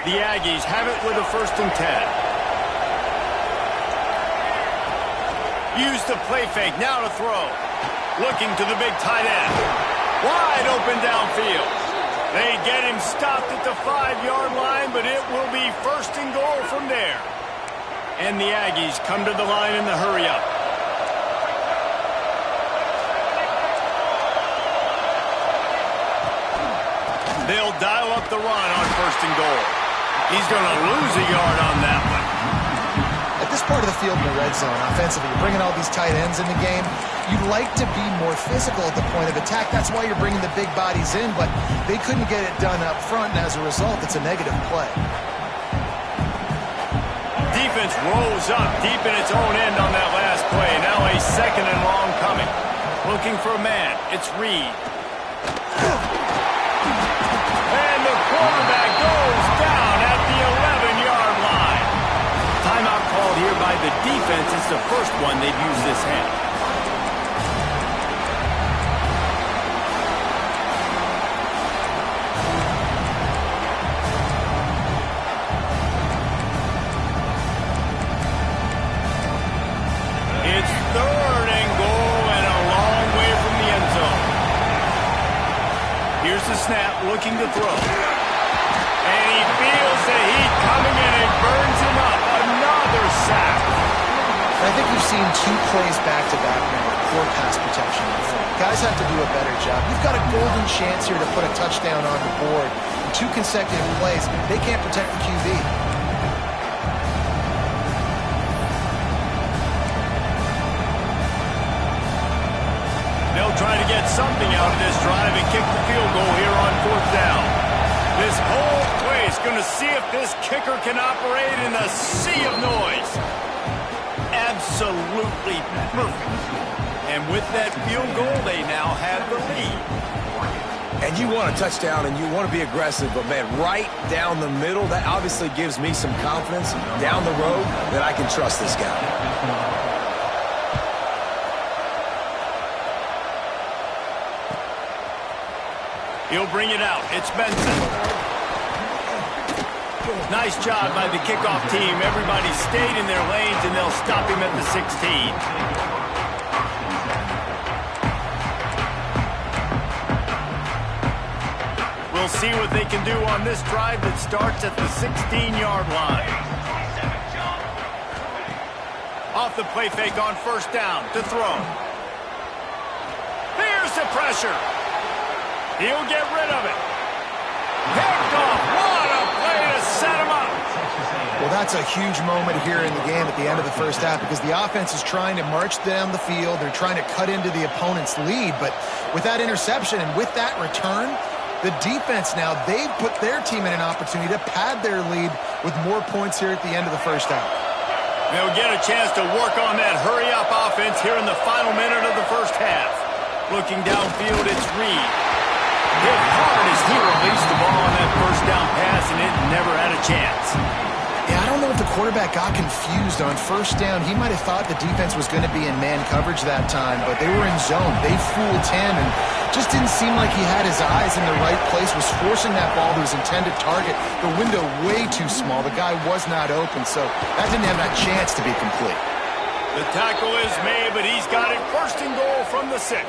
The Aggies have it with a 1st and 10. Use the play fake, now to throw. Looking to the big tight end. Wide open downfield. They get him stopped at the 5-yard line, but it will be 1st and goal from there. And the Aggies come to the line in the hurry-up. They'll dial up the run on 1st and goal. He's going to lose a yard on that one. At this part of the field in the red zone, offensively, you're bringing all these tight ends in the game. You'd like to be more physical at the point of attack. That's why you're bringing the big bodies in, but they couldn't get it done up front, and as a result, it's a negative play. Defense rolls up deep in its own end on that last play. Now a 2nd and long coming. Looking for a man. It's Reed. And the quarterback goes down at the 11-yard line. Timeout called here by the defense. It's the first one they've used this half. It's 3rd and goal and a long way from the end zone. Here's the snap, looking to throw. And he feels the heat coming in and burns him up. Another sack. I think we've seen 2 plays back-to-back now with poor pass protection in front. Guys have to do a better job. You've got a golden chance here to put a touchdown on the board. In 2 consecutive plays, they can't protect the QB. They'll try to get something out of this drive and kick the field goal here on 4th down. This whole play is going to see if this kicker can operate in a sea of noise. Absolutely perfect. And with that field goal, they now have the lead. And you want a touchdown and you want to be aggressive, but man, right down the middle, that obviously gives me some confidence down the road that I can trust this guy. He'll bring it out. It's Benson. Nice job by the kickoff team. Everybody stayed in their lanes, and they'll stop him at the 16. We'll see what they can do on this drive that starts at the 16-yard line. Off the play fake on 1st down to throw. Here's the pressure. He'll get rid of it. Picked off. What a play to set him up. Well, that's a huge moment here in the game at the end of the first half because the offense is trying to march down the field. They're trying to cut into the opponent's lead. But with that interception and with that return, the defense now, they've put their team in an opportunity to pad their lead with more points here at the end of the first half. They'll get a chance to work on that hurry-up offense here in the final minute of the first half. Looking downfield, it's Reed. Hit hard as he released the ball on that 1st down pass, and it never had a chance. Yeah, I don't know if the quarterback got confused on 1st down. He might have thought the defense was going to be in man coverage that time, but they were in zone. They fooled him and just didn't seem like he had his eyes in the right place, was forcing that ball to his intended target. The window way too small. The guy was not open, so that didn't have that chance to be complete. The tackle is made, but he's got it 1st and goal from the 6.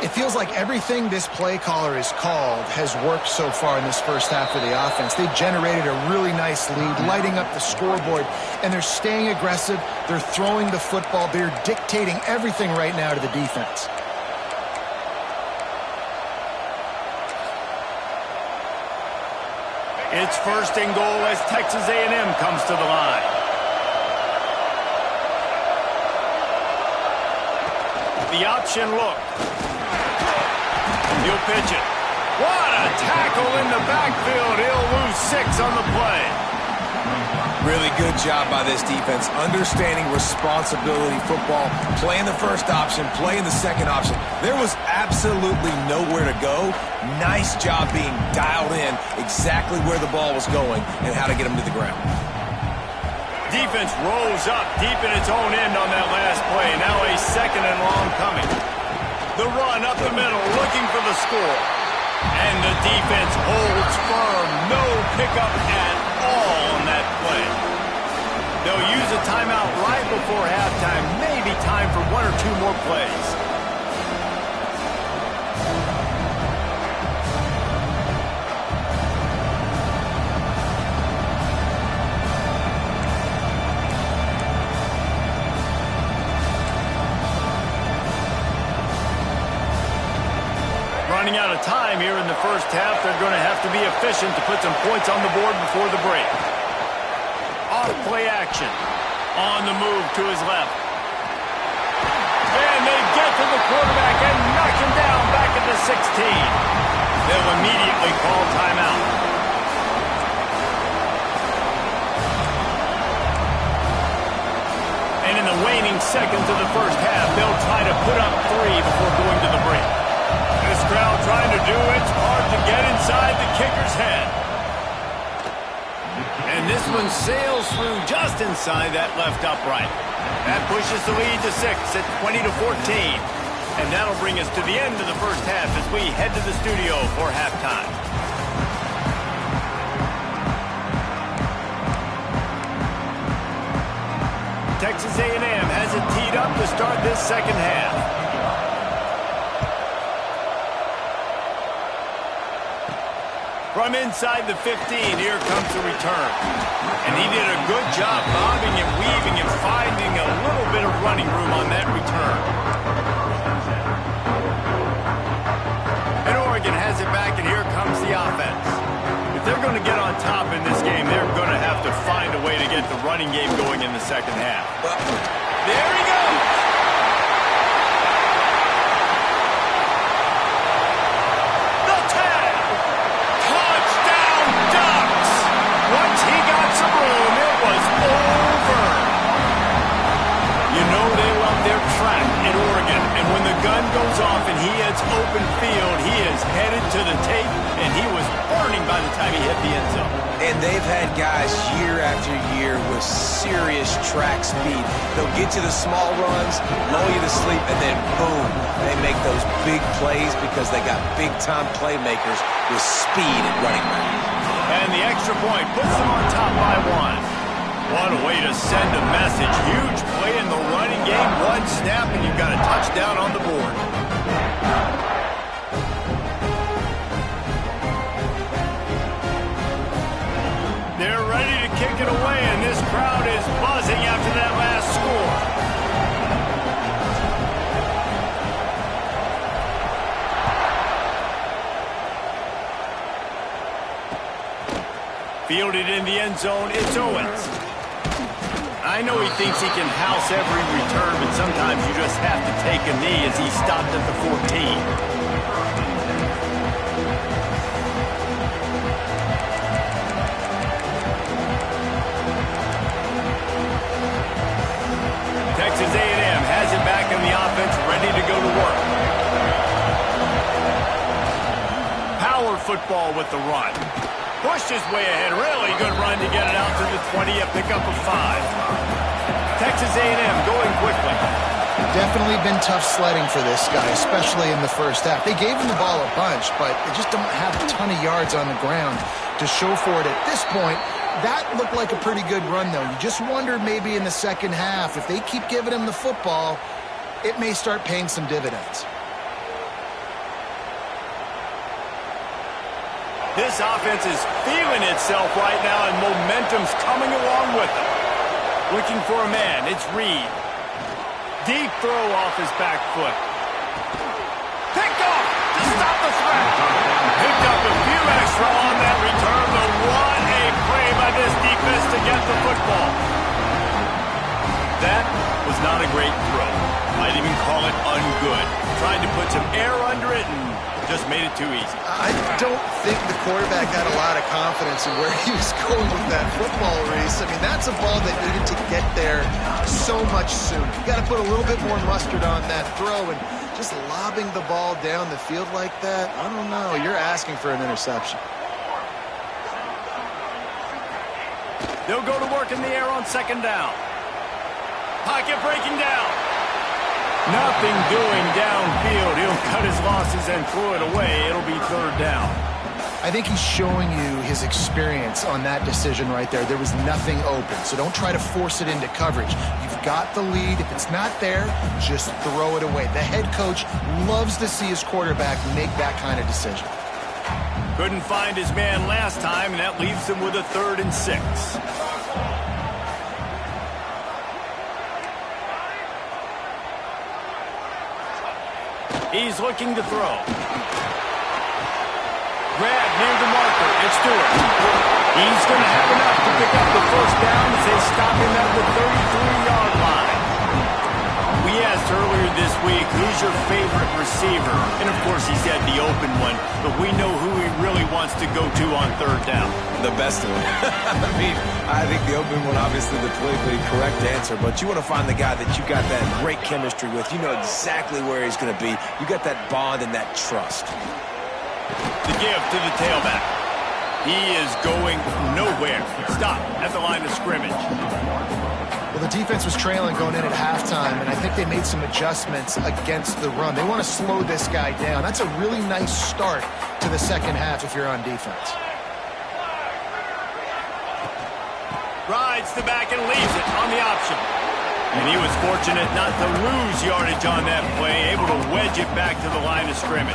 It feels like everything this play caller has called has worked so far in this first half for the offense. They've generated a really nice lead, lighting up the scoreboard, and they're staying aggressive. They're throwing the football. They're dictating everything right now to the defense. It's 1st and goal as Texas A&M comes to the line. The option look. He'll pitch it. What a tackle in the backfield. He'll lose 6 on the play. Really good job by this defense, understanding responsibility football, playing the 1st option, playing the 2nd option. There was absolutely nowhere to go. Nice job being dialed in exactly where the ball was going and how to get him to the ground. Defense rolls up deep in its own end on that last play. Now a 2nd and long coming. The run up the middle, looking for the score. And the defense holds firm. No pickup at all on that play. They'll use a timeout right before halftime. Maybe time for 1 or 2 more plays. Running out of time here in the first half. They're going to have to be efficient to put some points on the board before the break. Off play action. On the move to his left. And they get to the quarterback and knock him down back at the 16. They'll immediately call timeout. And And in the waning seconds of the first half, they'll try to put up 3 before going to the break. This crowd trying to do its part to get inside the kicker's head. And this one sails through just inside that left upright. That pushes the lead to 6 at 20-14. And that'll bring us to the end of the first half as we head to the studio for halftime. Texas A&M has it teed up to start this second half. From inside the 15, here comes the return. And he did a good job bobbing and weaving and finding a little bit of running room on that return. And Oregon has it back, and here comes the offense. If they're going to get on top in this game, they're going to have to find a way to get the running game going in the second half. There he goes! The tag! Touchdown Ducks! Once he got some room, it was over. You know they love their track in Oregon, and when the gun goes off and he hits open field, he is headed to the tape, and he was burning by the time he hit the end zone. And they've had guys year after year with serious track speed. They'll get to the small runs, lull you to sleep, and then boom, they make those big plays because they got big-time playmakers with speed at running back. And the extra point puts them on top by 1. What a way to send a message. Huge play in the running game. One snap, and you've got a touchdown on the board. They're ready to kick it away, and this crowd is buzzing after that last score. Fielded in the end zone, it's Owens. I know he thinks he can house every return, but sometimes you just have to take a knee as he stopped at the 14. Texas A&M has it back in the offense, ready to go to work. Power football with the run. Pushed his way ahead. Really good run to get it out to the 20, a pickup of 5. Texas A&M going quickly. Definitely been tough sledding for this guy, especially in the first half. They gave him the ball a bunch, but they just don't have a ton of yards on the ground to show for it at this point. That looked like a pretty good run, though. You just wondered maybe in the second half, if they keep giving him the football, it may start paying some dividends. This offense is feeling itself right now, and momentum's coming along with it. Looking for a man, it's Reed. Deep throw off his back foot. Picked off to stop the threat. Picked up a few extra on that return, but what a play by this defense to get the football. That was not a great throw. Might even call it ungood. Tried to put some air under it and just made it too easy. I don't think the quarterback had a lot of confidence in where he was going with that football, Reese. I mean, that's a ball that needed to get there so much sooner. You got to put a little bit more mustard on that throw, and just lobbing the ball down the field like that, I don't know. You're asking for an interception. They'll go to work in the air on second down. Pocket breaking down. Nothing doing downfield. He'll cut his losses and throw it away. It'll be third down. I think he's showing you his experience on that decision right there. There was nothing open, so don't try to force it into coverage. You've got the lead. If it's not there, just throw it away. The head coach loves to see his quarterback make that kind of decision. Couldn't find his man last time, and that leaves him with a 3rd and 6. He's looking to throw. Grab near the marker. It's Stewart. He's going to have enough to pick up the first down as they stop him at the 33-yard line. We asked earlier this week Who's your favorite receiver? And, of course, he said the open one, but we know who he really wants to go to on third down. The best one. I mean, I think the open one, obviously the politically correct answer, but you want to find the guy that you got that great chemistry with. You know exactly where he's going to be. You got that bond and that trust. The give to the tailback. He is going nowhere. Stop at the line of scrimmage. Well, the defense was trailing going in at halftime, and I think they made some adjustments against the run. They want to slow this guy down. That's a really nice start to the second half if you're on defense. Rides the back and leaves it on the option. And he was fortunate not to lose yardage on that play, able to wedge it back to the line of scrimmage.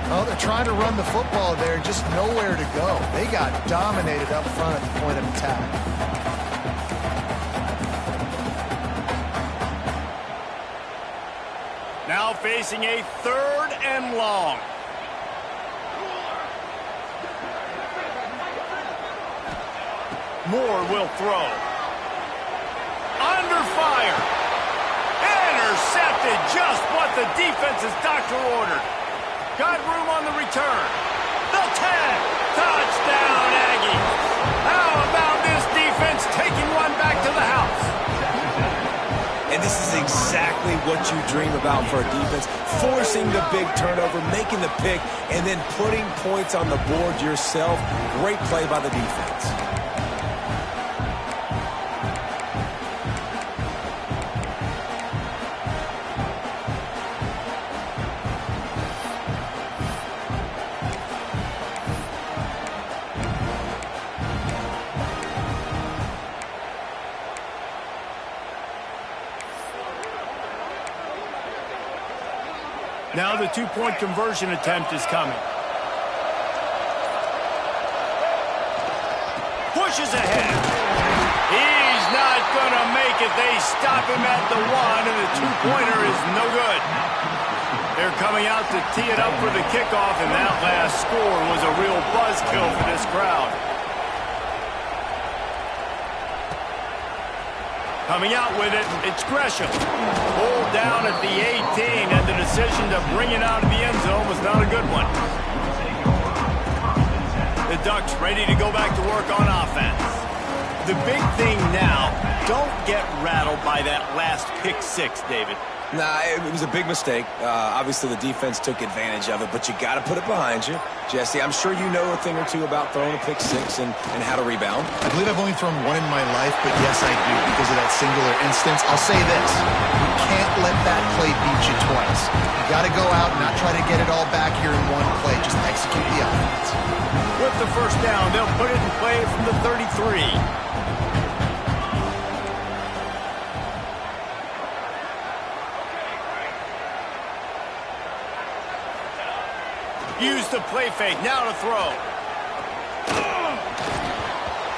Well, they're trying to run the football there, just nowhere to go. They got dominated up front at the point of attack. Now facing a 3rd and long. Moore will throw. Under fire. Intercepted, just what the defense's doctor ordered. Got room on the return. The tag. Touchdown, Aggies. How about this defense taking one back to the house? And this is exactly what you dream about for a defense. Forcing the big turnover, making the pick, and then putting points on the board yourself. Great play by the defense. Now the two-point conversion attempt is coming. Pushes ahead. He's not going to make it. They stop him at the 1, and the two-pointer is no good. They're coming out to tee it up for the kickoff, and that last score was a real buzzkill for this crowd. Coming out with it, it's Gresham. Pulled down at the 18, and the decision to bring it out of the end zone was not a good one. The Ducks ready to go back to work on offense. The big thing now, don't get rattled by that last pick 6, David. Nah, it was a big mistake. Obviously, the defense took advantage of it, but you got to put it behind you. Jesse, I'm sure you know a thing or two about throwing a pick 6 and how to rebound. I believe I've only thrown one in my life, but yes, I do because of that singular instance. I'll say this. You can't let that play beat you twice. You got to go out and not try to get it all back here in one play. Just execute the offense. With the first down, they'll put it in play from the 33. Use the play fake. Now to throw.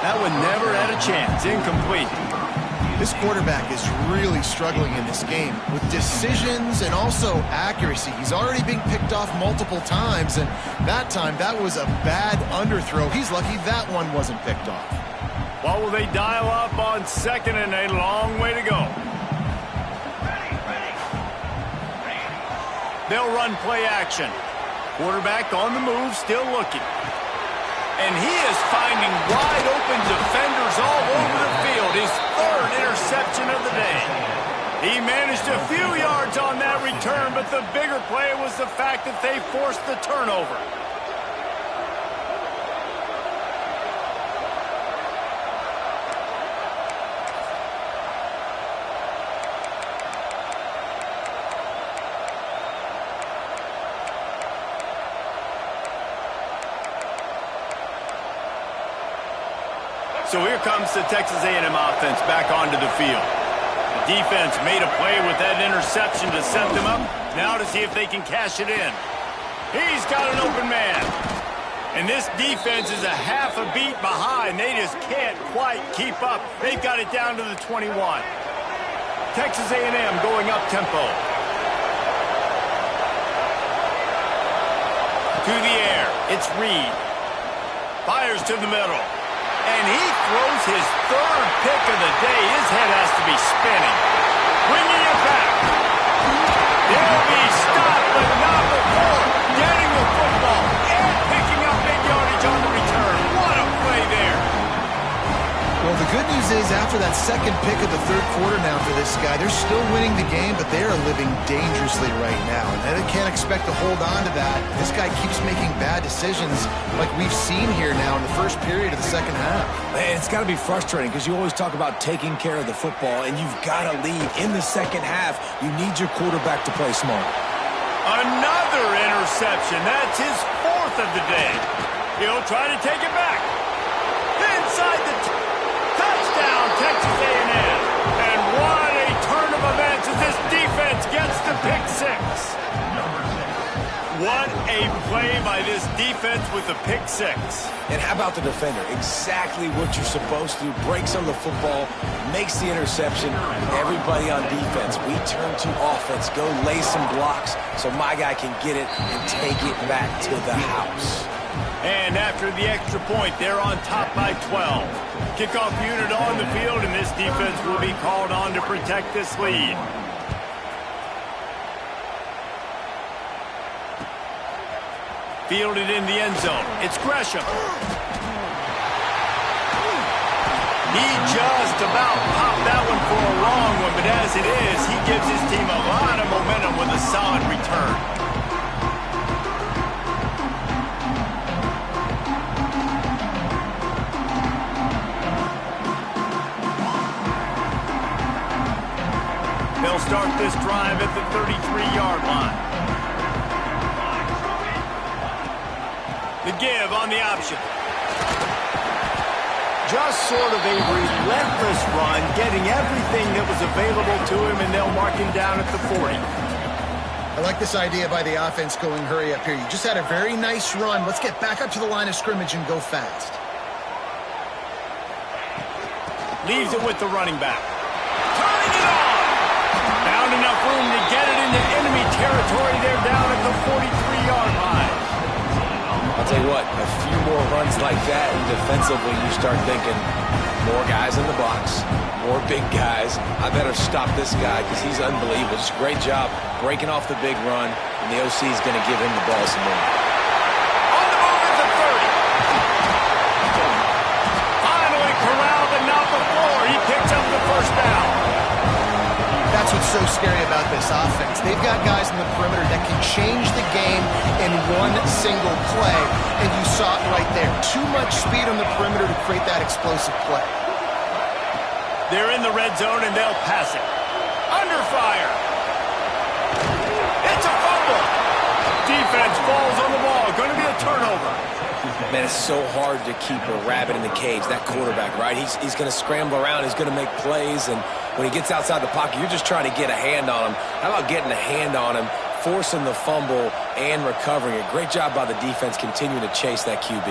That one never had a chance. Incomplete. This quarterback is really struggling in this game with decisions and also accuracy. He's already being picked off multiple times, and that time that was a bad underthrow. He's lucky that one wasn't picked off. What will they dial up on 2nd and a long way to go? They'll run play action. Quarterback on the move, still looking. And he is finding wide open defenders all over the field. His 3rd interception of the day. He managed a few yards on that return, but the bigger play was the fact that they forced the turnover. So here comes the Texas A&M offense back onto the field. The defense made a play with that interception to set them up. Now to see if they can cash it in. He's got an open man. And this defense is a half a beat behind. They just can't quite keep up. They've got it down to the 21. Texas A&M going up tempo. To the air. It's Reed. Fires to the middle. And he throws his 3rd pick of the day. His head has to be spinning. Bringing it back. news is after that second pick of the third quarter now for this guy, they're still winning the game, but they are living dangerously right now. And they can't expect to hold on to that. This guy keeps making bad decisions like we've seen here now in the first period of the second half. Man, it's got to be frustrating because you always talk about taking care of the football, and you've got to lead in the second half. You need your quarterback to play smart. Another interception. That's his fourth of the day. He'll try to take it back. Inside the touchdown, Texas A&M. And what a turn of events as this defense gets the pick six. What a play by this defense with the pick six. And how about the defender? Exactly what you're supposed to do. Breaks on the football, makes the interception. Everybody on defense, we turn to offense. Go lay some blocks so my guy can get it and take it back to the house. And after the extra point, they're on top by 12. Kickoff unit on the field, and this defense will be called on to protect this lead. Fielded in the end zone. It's Gresham. He just about popped that one for a long one, but as it is, he gives his team a lot of momentum with a solid return. They'll start this drive at the 33-yard line. The give on the option. Just sort of a relentless run, getting everything that was available to him, and they'll mark him down at the 40. I like this idea by the offense going hurry up here. You just had a very nice run. Let's get back up to the line of scrimmage and go fast. Leaves it with the running back. Turning it on! Found enough room to get it into enemy territory. They're down at the 43-yard line. I'll tell you what, a few more runs like that, and defensively you start thinking, more guys in the box, more big guys. I better stop this guy because he's unbelievable. Just a great job breaking off the big run, and the OC is going to give him the ball some more. On the move at the 30. Finally corralled, but not before. He picks up the first down. That's what's so scary about this offense. They've got guys in the perimeter that can change the game in one single play, and you saw it right there. Too much speed on the perimeter to create that explosive play. They're in the red zone, and they'll pass it. Under fire. It's a fumble. Defense falls on the ball. Going to be a turnover. Man, it's so hard to keep a rabbit in the cage, that quarterback, right? He's going to scramble around. He's going to make plays, and when he gets outside the pocket, you're just trying to get a hand on him. How about getting a hand on him, forcing the fumble, and recovering it? Great job by the defense continuing to chase that QB.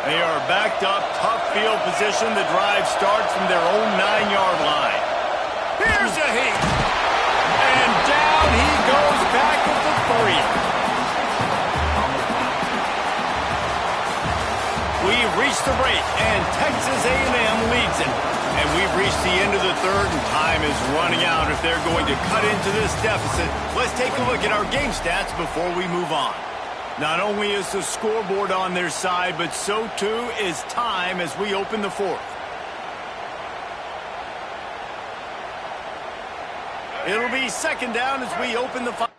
They are backed up, tough field position. The drive starts from their own 9-yard line. Here's a heat. And down he goes back at the 3. We've reached the break, and Texas A&M leads it. And we've reached the end of the third, and time is running out if they're going to cut into this deficit. Let's take a look at our game stats before we move on. Not only is the scoreboard on their side, but so too is time as we open the fourth. It'll be second down as we open the five.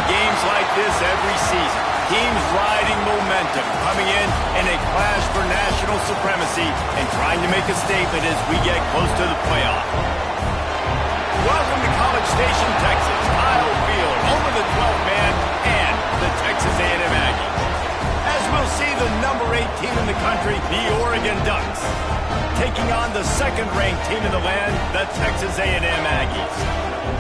games like this every season. Teams riding momentum, coming in a clash for national supremacy and trying to make a statement as we get close to the playoff. Welcome to College Station, Texas. Kyle Field, home of the 12th man and the Texas A&M Aggies. As we'll see, the number 8 team in the country, the Oregon Ducks, taking on the second-ranked team in the land, the Texas A&M Aggies.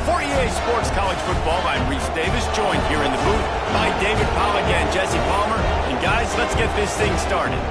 For EA Sports College Football, I'm Reese Davis, joined here in the booth by David Pollack and Jesse Palmer. And guys, let's get this thing started.